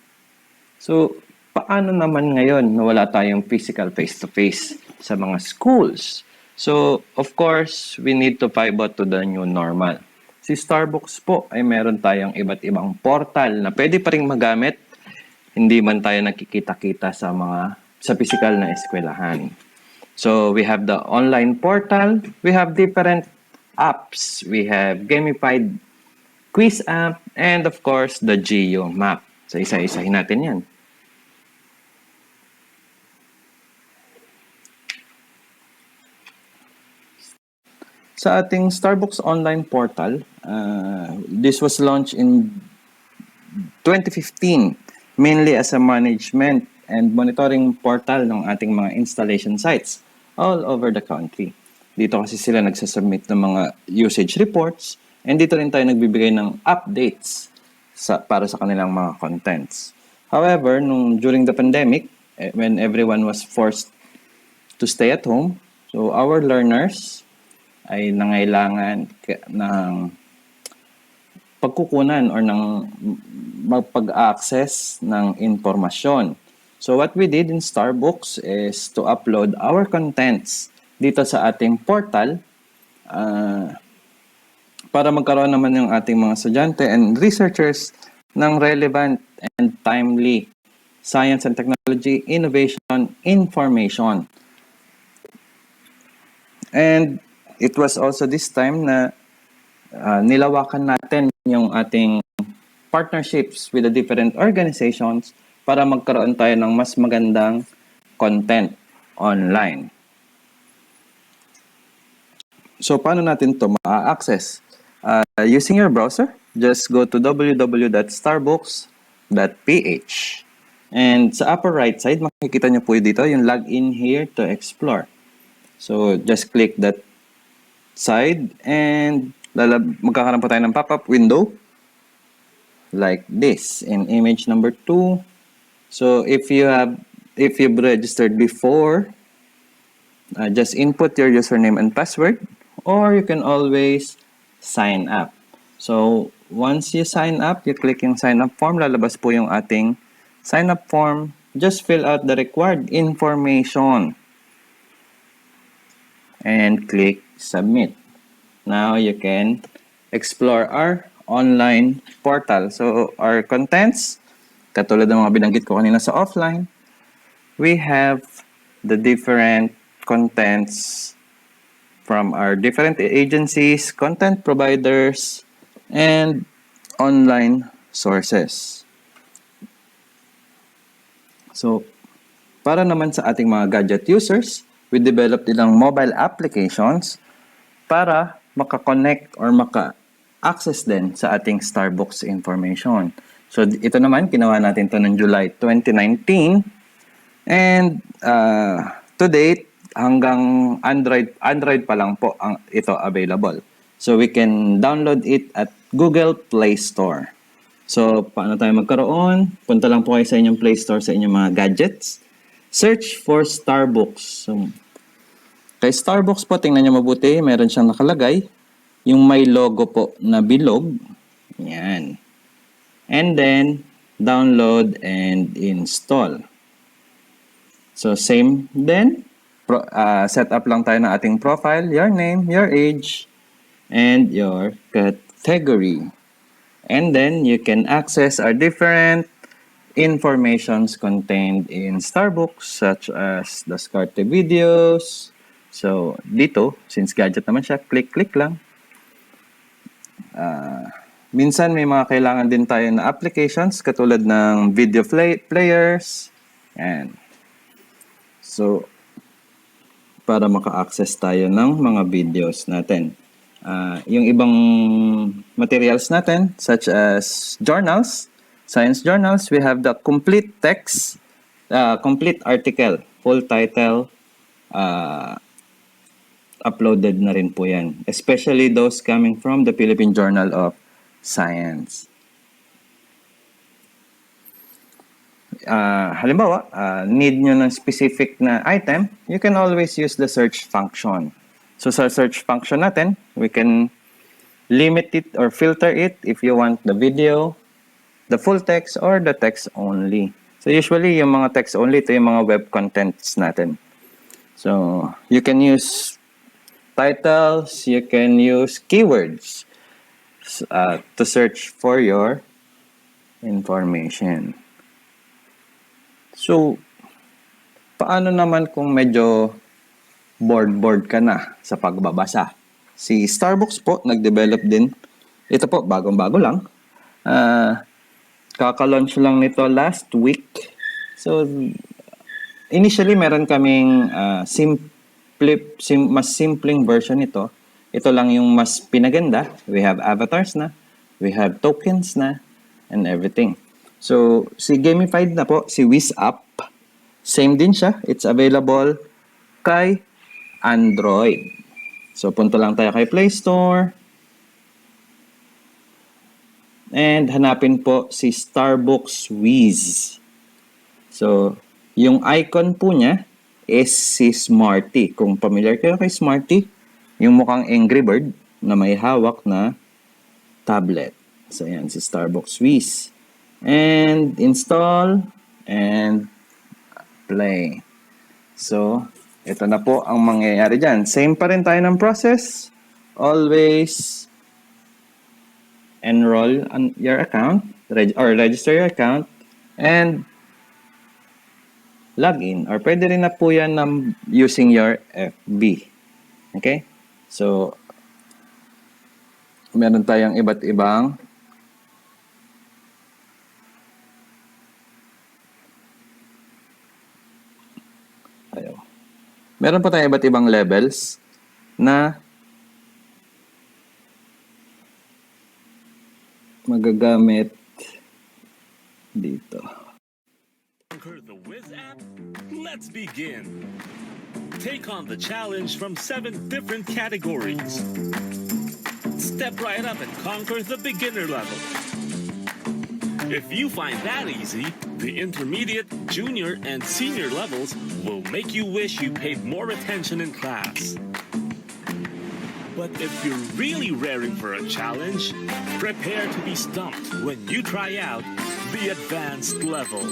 So, paano naman ngayon na wala tayong physical face-to-face sa mga schools? So, of course, we need to pivot to the new normal. Si Starbooks po ay meron tayong iba't ibang portal na pwede pa rin magamit, hindi man tayo nakikita-kita sa physical na eskwelahan. So, we have the online portal. We have different apps. We have gamified quiz app and of course, the geo map. So, isa-isahin natin yan. Sa ating Starbooks online portal, this was launched in 2015, mainly as a management and monitoring portal ng ating mga installation sites all over the country. Dito kasi sila nagsasubmit ng mga usage reports and dito rin tayo nagbibigay ng updates para sa kanilang mga contents. However, during the pandemic, when everyone was forced to stay at home, so our learners ay nangailangan ng pagkukunan or ng magpag-access ng informasyon. So what we did in Starbooks is to upload our contents dito sa ating portal para magkaroon naman yung ating mga estudyante and researchers ng relevant and timely science and technology, innovation, information. And it was also this time na nilawakan natin yung ating partnerships with the different organizations para magkaroon tayo ng mas magandang content online. So, paano natin ito ma-access? Using your browser, just go to www.starbooks.ph. And sa upper right side, makikita nyo po dito yung login here to explore. So, just click that side and magkakaroon po tayo ng pop-up window like this in image number 2. So if you've registered before, just input your username and password, or you can always sign up. So once you sign up, you click yung sign up form, lalabas po yung ating sign up form. Just fill out the required information and click submit. Now you can explore our online portal. So our contents, katulad ng mga binanggit ko kanina sa offline, we have the different contents from our different agencies, content providers, and online sources. So, para naman sa ating mga gadget users, we developed ilang mobile applications para maka-connect or maka-access din sa ating Starbooks information. So, ito naman, ginawa natin ito noong July 2019. And to date, hanggang Android pa lang po ito available. So, we can download it at Google Play Store. So, paano tayo magkaroon? Punta lang po kayo sa inyong Play Store sa inyong mga gadgets. Search for Starbucks. So, kay Starbucks po, tingnan nyo mabuti. Meron siyang nakalagay. Yung may logo po na bilog. Yan. And then, download and install. So, same din. Set up lang tayo ng ating profile, your name, your age, and your category. And then, you can access our different informations contained in Starbucks, such as the Discarte videos. So, dito, since gadget naman siya, click lang. Minsan, may mga kailangan din tayo na applications, katulad ng video players. And so, para maka-access tayo ng mga videos natin. Yung ibang materials natin, such as journals, science journals, we have the complete text, complete article, full title, uploaded na rin po yan. Especially those coming from the Philippine Journal of Science. Halimbawa, need nyo ng specific na item, you can always use the search function. So sa search function natin, we can limit it or filter it if you want the video, the full text, or the text only. So usually, yung mga text only, ito yung mga web contents natin. So you can use titles, you can use keywords to search for your information. So, paano naman kung medyo bored ka na sa pagbabasa? Si Starbucks po, nag-develop din. Ito po, bagong-bago lang. Kaka-launch lang nito last week. So, initially, meron kaming mas simpleng version nito. Ito lang yung mas pinaganda. We have avatars na. We have tokens na. And everything. So, si gamified na po, si WizApp, same din siya. It's available kay Android. So, punta lang tayo kay Play Store. And hanapin po si Starbucks Wiz. So, yung icon po niya is si Smarty. Kung familiar kayo kay Smarty, yung mukhang Angry Bird na may hawak na tablet. So, yan, si Starbucks Wiz. And install and play. So, ito na po ang mangyayari dyan. Same pa rin tayo ng process. Always enroll on your account or register your account and log in. Or pwede rin na po yan using your FB. Okay? So, meron tayong iba't ibang meron po tayong iba't ibang levels na magagamit dito. Conquer the Wiz app? Let's begin. Take on the challenge from 7 different categories. Step right up and conquer the beginner level. If you find that easy, the intermediate, junior, and senior levels will make you wish you paid more attention in class. But if you're really raring for a challenge, prepare to be stumped when you try out the advanced level.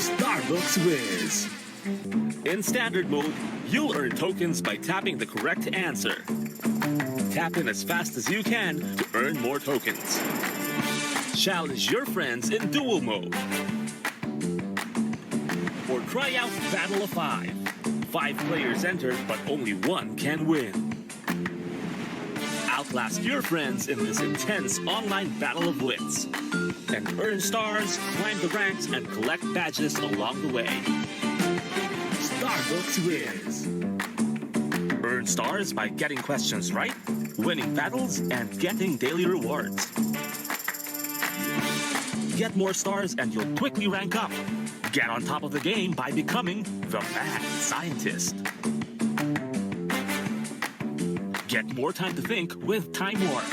Starbucks Wiz. In standard mode, you'll earn tokens by tapping the correct answer. Tap in as fast as you can to earn more tokens. Challenge your friends in duel mode. Or try out Battle of 5. 5 players enter, but only 1 can win. Outlast your friends in this intense online battle of wits. And earn stars, climb the ranks, and collect badges along the way. Starbucks Wiz. Earn stars by getting questions right, winning battles, and getting daily rewards. Get more stars and you'll quickly rank up. Get on top of the game by becoming the mad scientist. Get Get more time to think with Time Warp.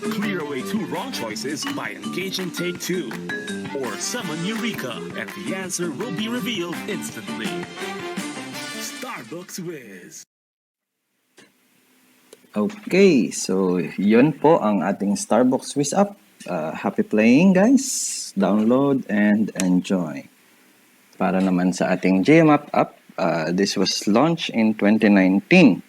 Clear away 2 wrong choices by engaging Take 2. Or summon Eureka, and the answer will be revealed instantly. Starbucks Whiz. Okay, so yun po ang ating Starbucks Quiz app. Happy playing guys! Download and enjoy. Para naman sa ating GMAP app, this was launched in 2019.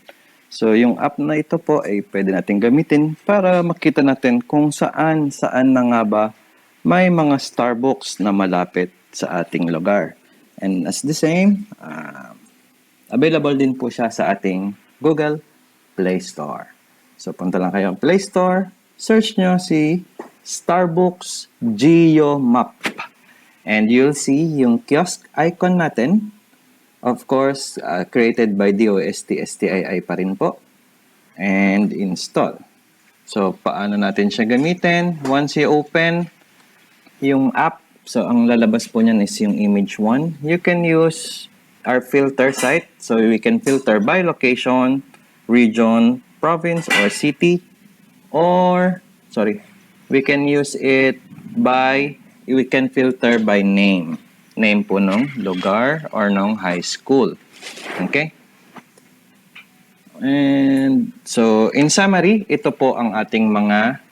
So yung app na ito po ay pwede natin gamitin para makita natin kung saan na nga ba may mga Starbucks na malapit sa ating lugar. And as the same, available din po siya sa ating Google Play Store. So punta lang kayo ang Play Store, search nyo si Starbucks Geo Map. And you'll see yung kiosk icon natin. Of course, created by DOST-STII pa rin po. And install. So, paano natin siya gamitin? Once you open yung app, so ang lalabas po niyan is yung image 1. You can use our filter site. So, we can filter by location, region, province, or city. Or, we can use it by, we can filter by name. Name po ng lugar or ng high school. Okay? And so, in summary, ito po ang ating mga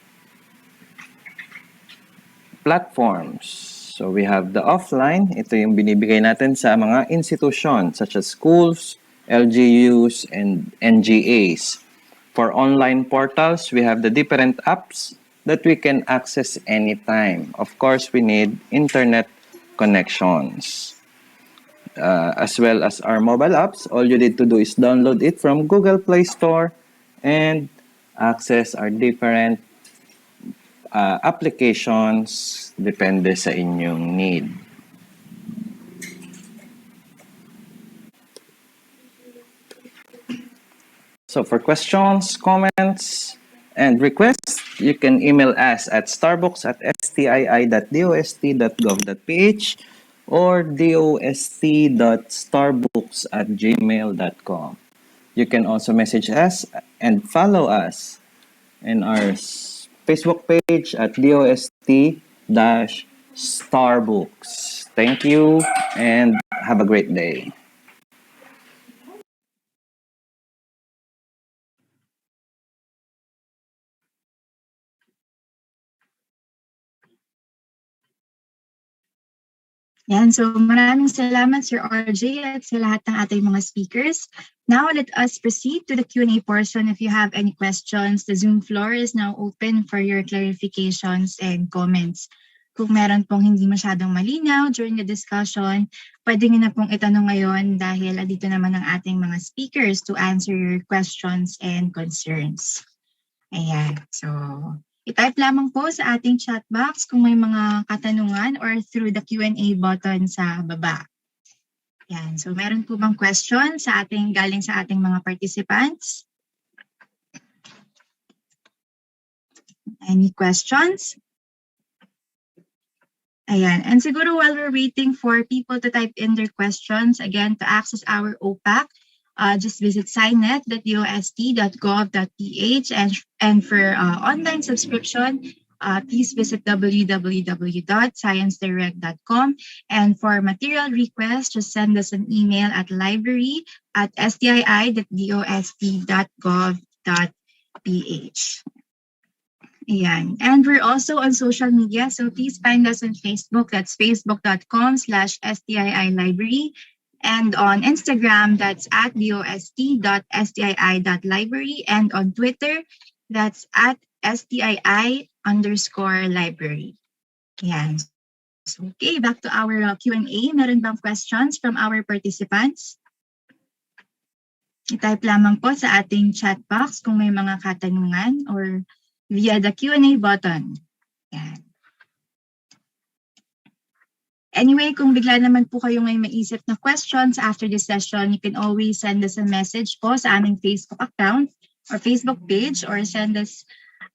platforms. So, we have the offline. Ito yung binibigay natin sa mga institutions such as schools, LGUs, and NGAs. For online portals, we have the different apps that we can access anytime. Of course, we need internet connections. As well as our mobile apps, all you need to do is download it from Google Play Store and access our different applications depende sa inyong need. So for questions, comments, and requests, you can email us at starbucks@stii.dost.gov.ph or dost.starbooks@gmail.com. You can also message us and follow us in our Facebook page at DOST-Starbooks. Thank you and have a great day. Yan, so maraming salamat Sir RJ at sa lahat ng ating mga speakers. Now let us proceed to the Q&A portion. If you have any questions, the Zoom floor is now open for your clarifications and comments. Kung meron pong hindi masyadong malinaw during the discussion, pwede nyo na pong itanong ngayon dahil dito naman ang ating mga speakers to answer your questions and concerns. Ayan, so i-type lamang po sa ating chat box kung may mga katanungan or through the Q&A button sa baba. Yan. So meron po bang question galing sa ating mga participants? Any questions? Ayan. And siguro while we're waiting for people to type in their questions, again, to access our OPAC, just visit signet.dost.gov.ph and for online subscription, please visit www.sciencedirect.com. And for material requests, just send us an email at library@stii.dost.gov.ph. Ayan. And we're also on social media, so please find us on Facebook. That's facebook.com/STII Library. And on Instagram, that's at dost.stii.library. And on Twitter, that's at STII_library. Yan. So, okay, back to our Q&A. Meron bang questions from our participants? I-type lamang po sa ating chat box kung may mga katanungan or via the Q&A button. Yan. Anyway, kung bigla naman po kayong may maisip na questions after this session, you can always send us a message po sa aming Facebook account or Facebook page or send us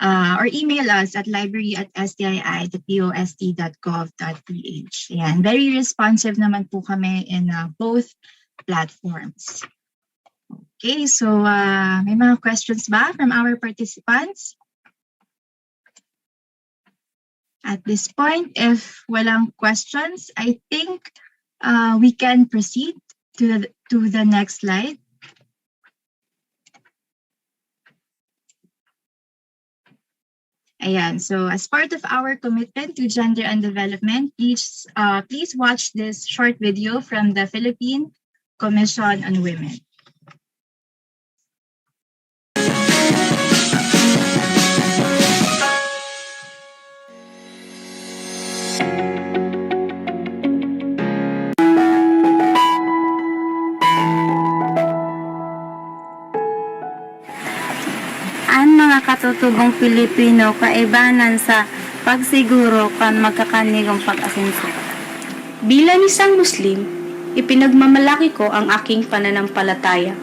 or email us at library@stii.dost.gov.ph. Yan. Very responsive naman po kami in both platforms. Okay, so may mga questions ba from our participants? At this point, if walang questions, I think we can proceed to the next slide. Ayan, so as part of our commitment to gender and development, please watch this short video from the Philippine Commission on Women. Ang mga katutubong Pilipino kaibanan sa pagsiguro kan magkakanigong pag-asenso. Bilang isang Muslim, ipinagmamalaki ko ang aking pananampalataya.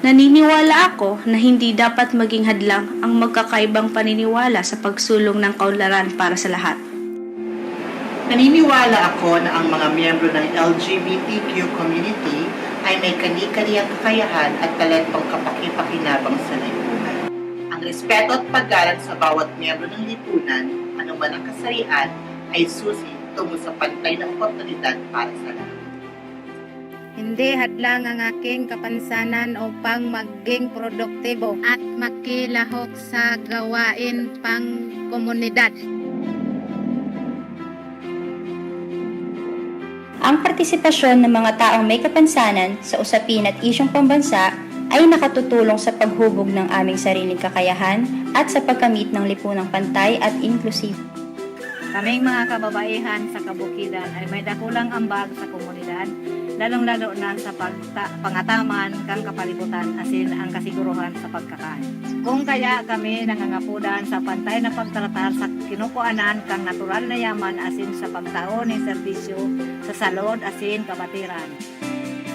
Naniniwala ako na hindi dapat maging hadlang ang magkakaibang paniniwala sa pagsulong ng kaunlaran para sa lahat. Naniniwala ako na ang mga miyembro ng LGBTQ community ay may kani-kaniyang kakayahan at talentong kapaki-pakinabang sa lipunan. Ang respeto at paggalang sa bawat miyembro ng lipunan, anuman ang kasarian, ay susi tungo sa pantay na oportunidad para sa lahat. Hindi hadlang ang aking kapansanan upang maging produktibo at makilahok sa gawain pang komunidad. Ang partisipasyon ng mga taong may kapansanan sa usapin at isyong pambansa ay nakatutulong sa paghubog ng aming sariling kakayahan at sa pagkamit ng lipunang pantay at inklusibo. Kaming mga kababaihan sa kabukidan ay may dakulang ambag sa komunidad, lalong-lalo na sa pangataman kang kapalibutan asin ang kasiguruhan sa pagkakain. Kung kaya kami nangangapudan sa pantay na pagtratar sa kinukuanan kang natural na yaman asin sa pagtaon ng serbisyo sa salod asin kabatiran.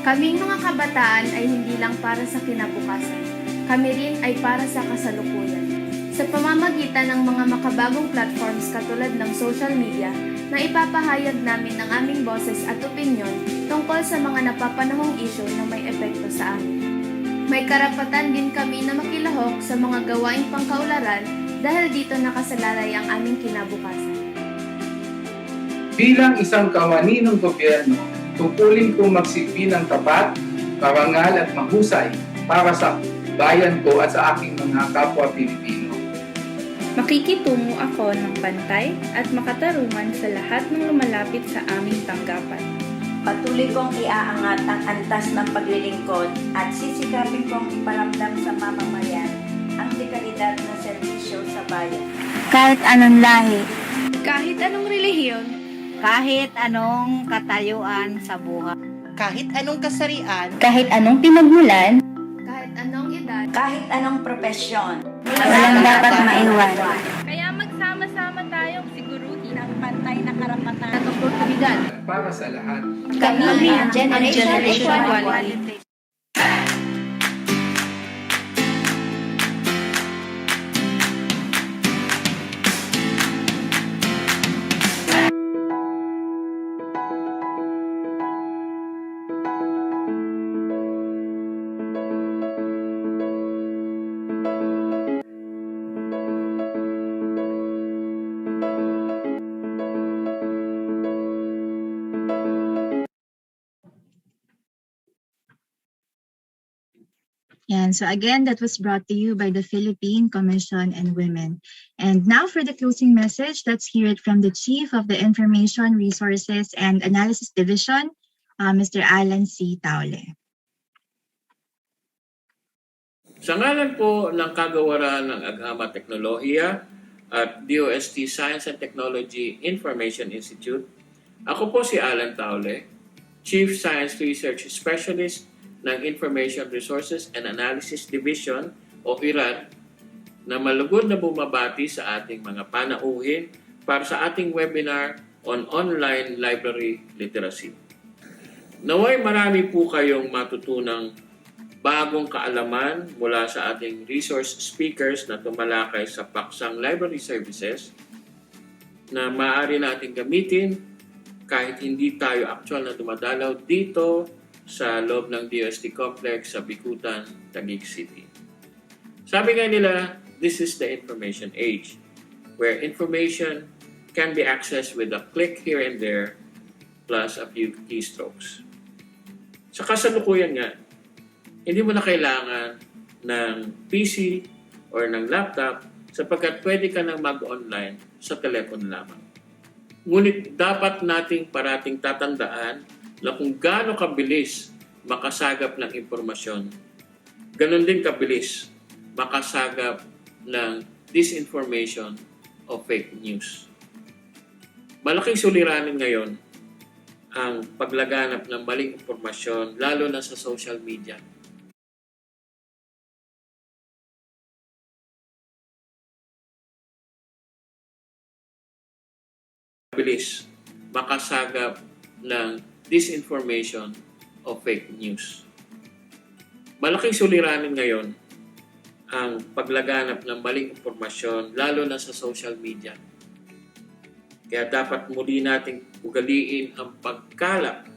Kaming mga kabataan ay hindi lang para sa kinabukasan. Kami rin ay para sa kasalukuyan. Sa pamamagitan ng mga makabagong platforms katulad ng social media, na ipapahayag namin ang aming boses at opinyon tungkol sa mga napapanahong isyu na may epekto sa amin. May karapatan din kami na makilahok sa mga gawaing pangkaularan dahil dito nakasalalay ang aming kinabukasan. Bilang isang kawani ng gobyerno, tungkulin ko magsilbi ng tapat, karangal at mahusay para sa bayan ko at sa aking mga kapwa Pilipino. Makikitungo ako ng pantay at makatarungan sa lahat ng lumalapit sa aming tanggapan. Patuloy kong iaangat ang antas ng paglilingkod at sisikapin kong iparamdam sa mamamayan ang dekalidad ng serbisyo sa bayan. Kahit anong lahi, Kahit anong relihiyon, kahit anong katayuan sa buhay, Kahit anong kasarian, Kahit anong pinagmulan, Kahit anong edad, Kahit anong profesyon, walang dapat maiwan. Kaya magsama-sama tayong siguruhin ang pantay na karapatan At oportunidad. Para sa lahat. kami ang Generation Equality. And so again, that was brought to you by the Philippine Commission on Women. And now for the closing message, let's hear it from the Chief of the Information Resources and Analysis Division, Mr. Alan C. Taule. Sa ngalan po ng kagawaran ng Agama Teknolohiya at DOST Science and Technology Information Institute, ako po si Alan Taule, Chief Science Research Specialist ng Information Resources and Analysis Division o IRAD na malugod na bumabati sa ating mga panauhin para sa ating webinar on online library literacy. Naway marami po kayong matutunang bagong kaalaman mula sa ating resource speakers na tumalakay sa paksang library services na maaari natin gamitin kahit hindi tayo actual na dumadalaw dito sa loob ng DOST complex sa Bikutan, Taguig City. Sabi nga nila, this is the information age, where information can be accessed with a click here and there plus a few keystrokes. Sa kasalukuyan nga, hindi mo na kailangan ng PC or ng laptop sapagkat pwede ka nang mag-online sa telepono lamang. Ngunit dapat nating parating tatandaan na kung gaano kabilis makasagap ng impormasyon, ganun din kabilis makasagap ng disinformation o fake news. Malaking suliranin ngayon ang paglaganap ng maling impormasyon lalo na sa social media. Bilis makasagap ng disinformation o fake news. Malaking suliranin ngayon ang paglaganap ng maling impormasyon lalo na sa social media. Kaya dapat muli nating ugaliin ang pagkalap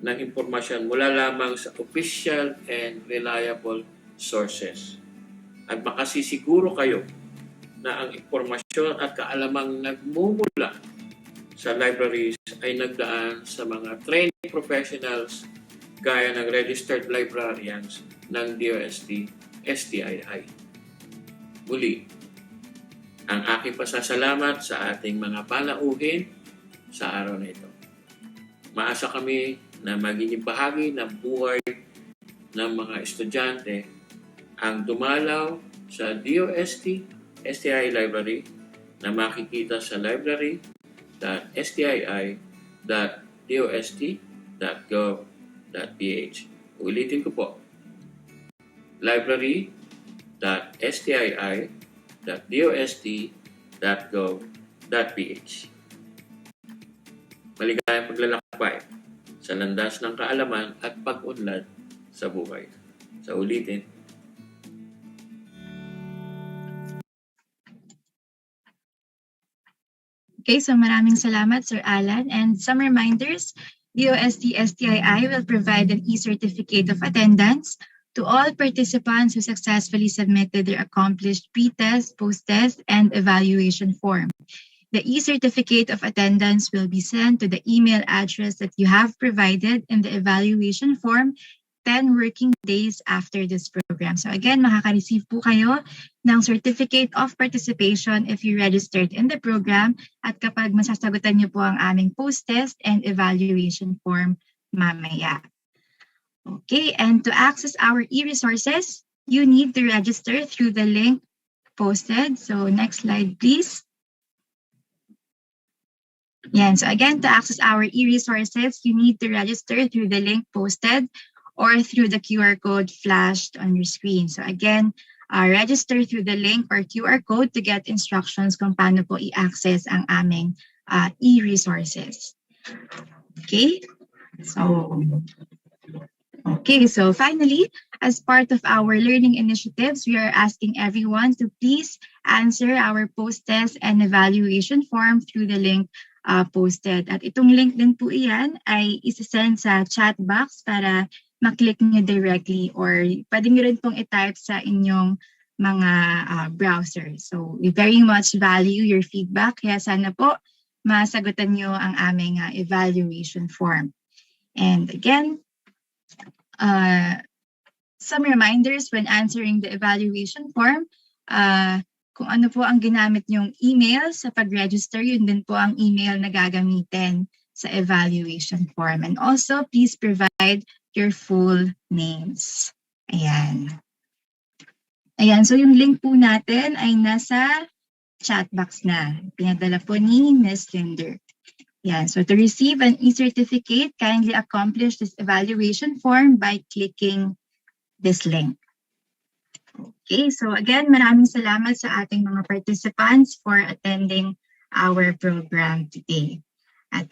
ng impormasyon mula lamang sa official and reliable sources. At makasisiguro kayo na ang impormasyon at kaalamang nagmumula sa libraries ay nagdaan sa mga trained professionals gaya ng registered librarians ng DOST-STII. Muli, ang aking pasasalamat sa ating mga panauhin sa araw na ito. Maasa kami na magiging bahagi ng buhay ng mga estudyante ang dumalaw sa DOST-STII Library na makikita sa library.stii.dost.gov.ph. Ulitin ko po, library.stii.dost.gov.ph. Maligayang paglalakbay sa landas ng kaalaman at pag-unlad sa buhay. Sa ulitin, Okay, so maraming salamat, Sir Alan. And some reminders, DOST-STII will provide an e-certificate of attendance to all participants who successfully submitted their accomplished pre-test, post-test, and evaluation form. The e-certificate of attendance will be sent to the email address that you have provided in the evaluation form 10 working days after this program. So again, makaka-receive po kayo ng Certificate of Participation if you registered in the program at kapag masasagutan niyo po ang aming post-test and evaluation form mamaya. Okay, and to access our e-resources, you need to register through the link posted. So next slide, please. Yan. So again, to access our e-resources, you need to register through the link posted or through the QR code flashed on your screen. So again, register through the link or QR code to get instructions kung paano po i-access ang aming e-resources. Okay, so finally, as part of our learning initiatives, we are asking everyone to please answer our post-test and evaluation form through the link posted. At itong link din po iyan ay isasend sa chat box para maklik nyo directly or pwede nyo rin pong i-type sa inyong mga browser. So we very much value your feedback. Kaya sana po masagutan nyo ang aming evaluation form. And again, some reminders when answering the evaluation form. Kung ano po ang ginamit nyong email sa pag-register, yun din po ang email na gagamitin sa evaluation form. And also, please provide your full names. Ayan. Ayan, so yung link po natin ay nasa chat box na. Pinadala po ni Ms. Linder. Ayan, so to receive an e-certificate, kindly accomplish this evaluation form by clicking this link. Okay, so again, maraming salamat sa ating mga participants for attending our program today. At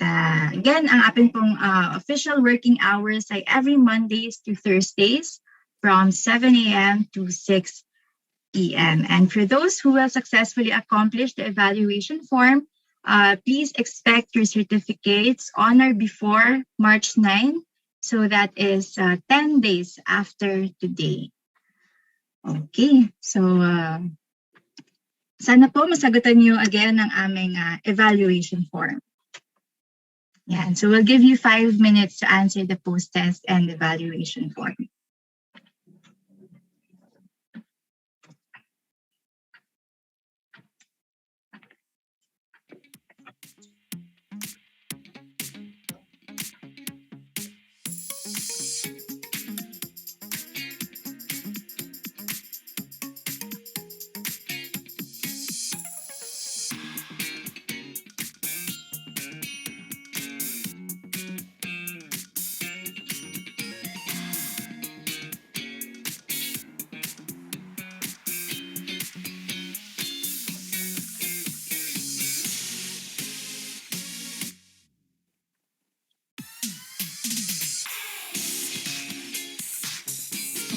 again, ang ating pong official working hours ay every Mondays to Thursdays from 7 a.m. to 6 p.m. And for those who will successfully accomplish the evaluation form, please expect your certificates on or before March 9 So that is 10 days after today. Okay, so sana po masagutan niyo again ang aming evaluation form. Yan. So we'll give you 5 minutes to answer the post-test and evaluation form.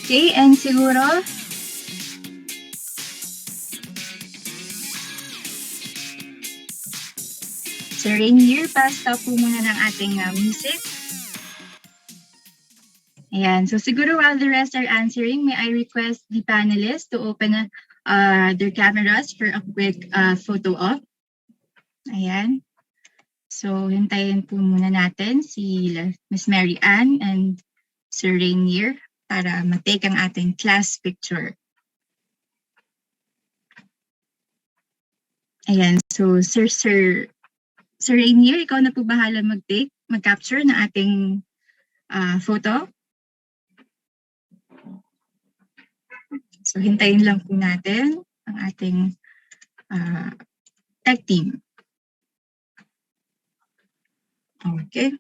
Okay, and siguro, so Rainier, pa-stop po muna ng ating music. Ayan, so siguro while the rest are answering, may I request the panelists to open their cameras for a quick photo op. Ayan. So hintayin po muna natin si Miss Mary Ann and Sir Rainier para matake ang ating class picture. Ayan, so Sir Rainier, ikaw na po bahala mag-capture ng ating photo. So hintayin lang po natin ang ating tech team. Okay.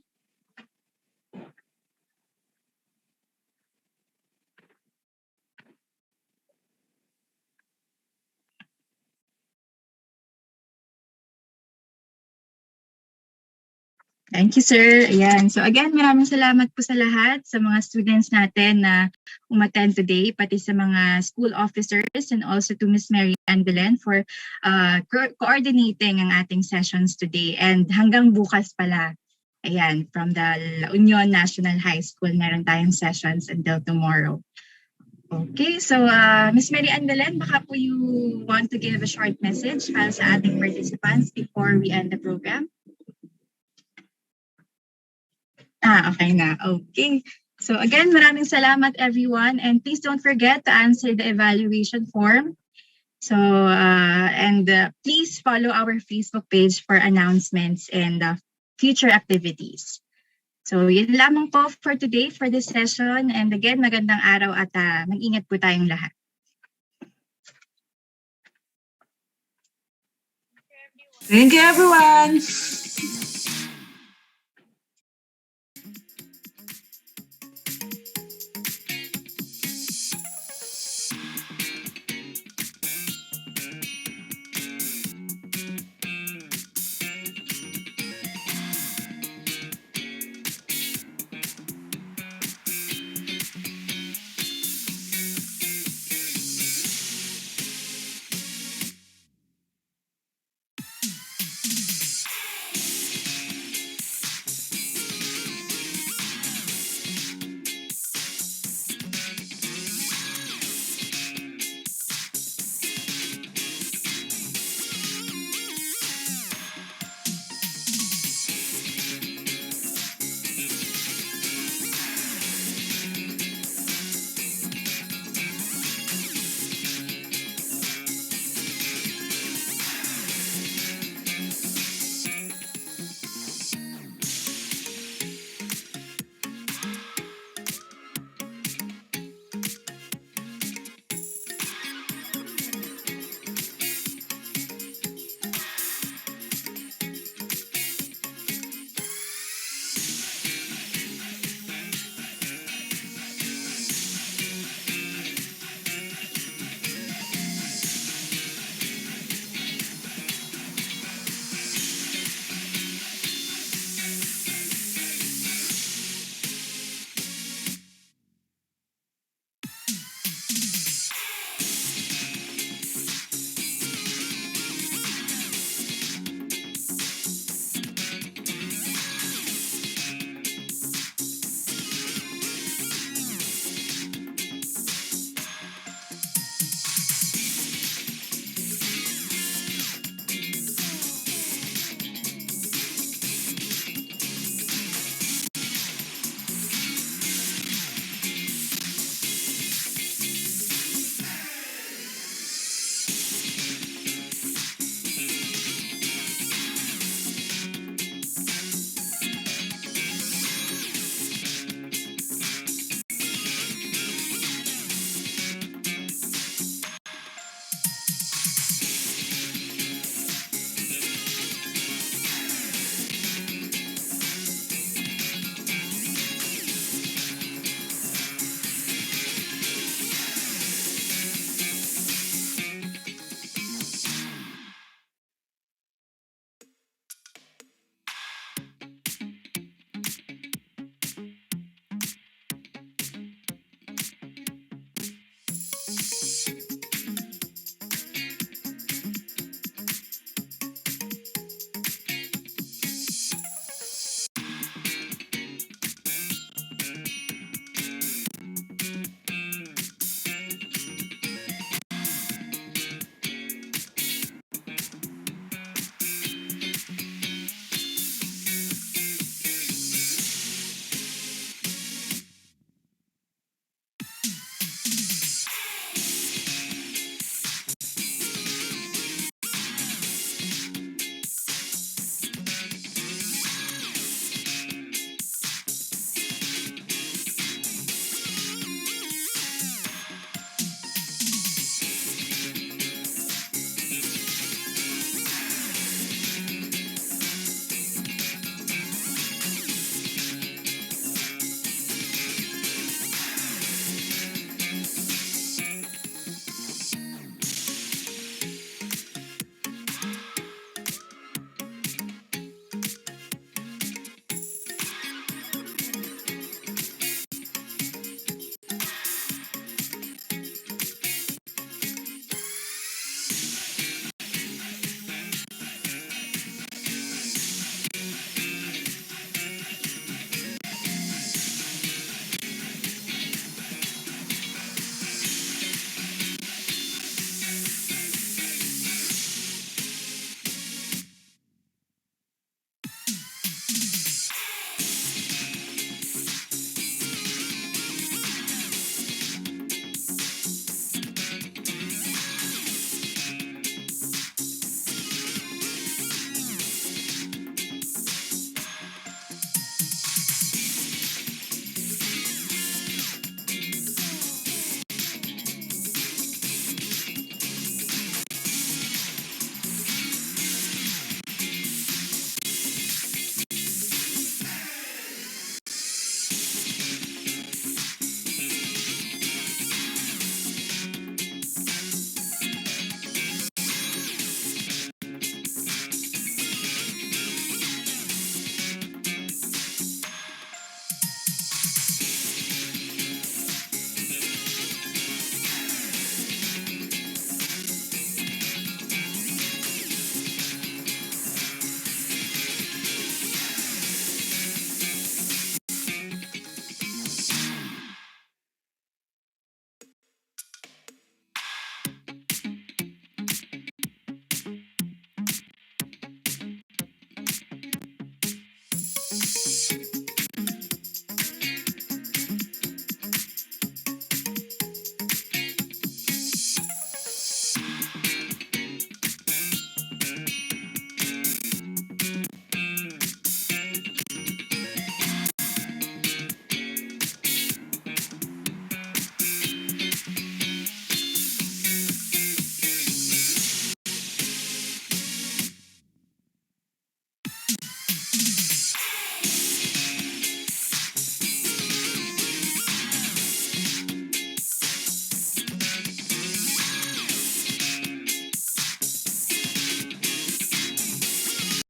Thank you, sir. Ayan. So again, maraming salamat po sa lahat, sa mga students natin na umattend today, pati sa mga school officers and also to Miss Mary Ann Belen for coordinating ang ating sessions today. And hanggang bukas pala, ayan, from the La Union National High School, meron tayong sessions until tomorrow. Okay, so Miss Mary Ann Belen, baka po you want to give a short message para sa ating participants before we end the program? Okay na. Okay. So again, maraming salamat everyone, and please don't forget to answer the evaluation form. So please follow our Facebook page for announcements and future activities. So yun lamang po for today for this session, and again, magandang araw at mag-ingat po tayong lahat. Thank you, everyone.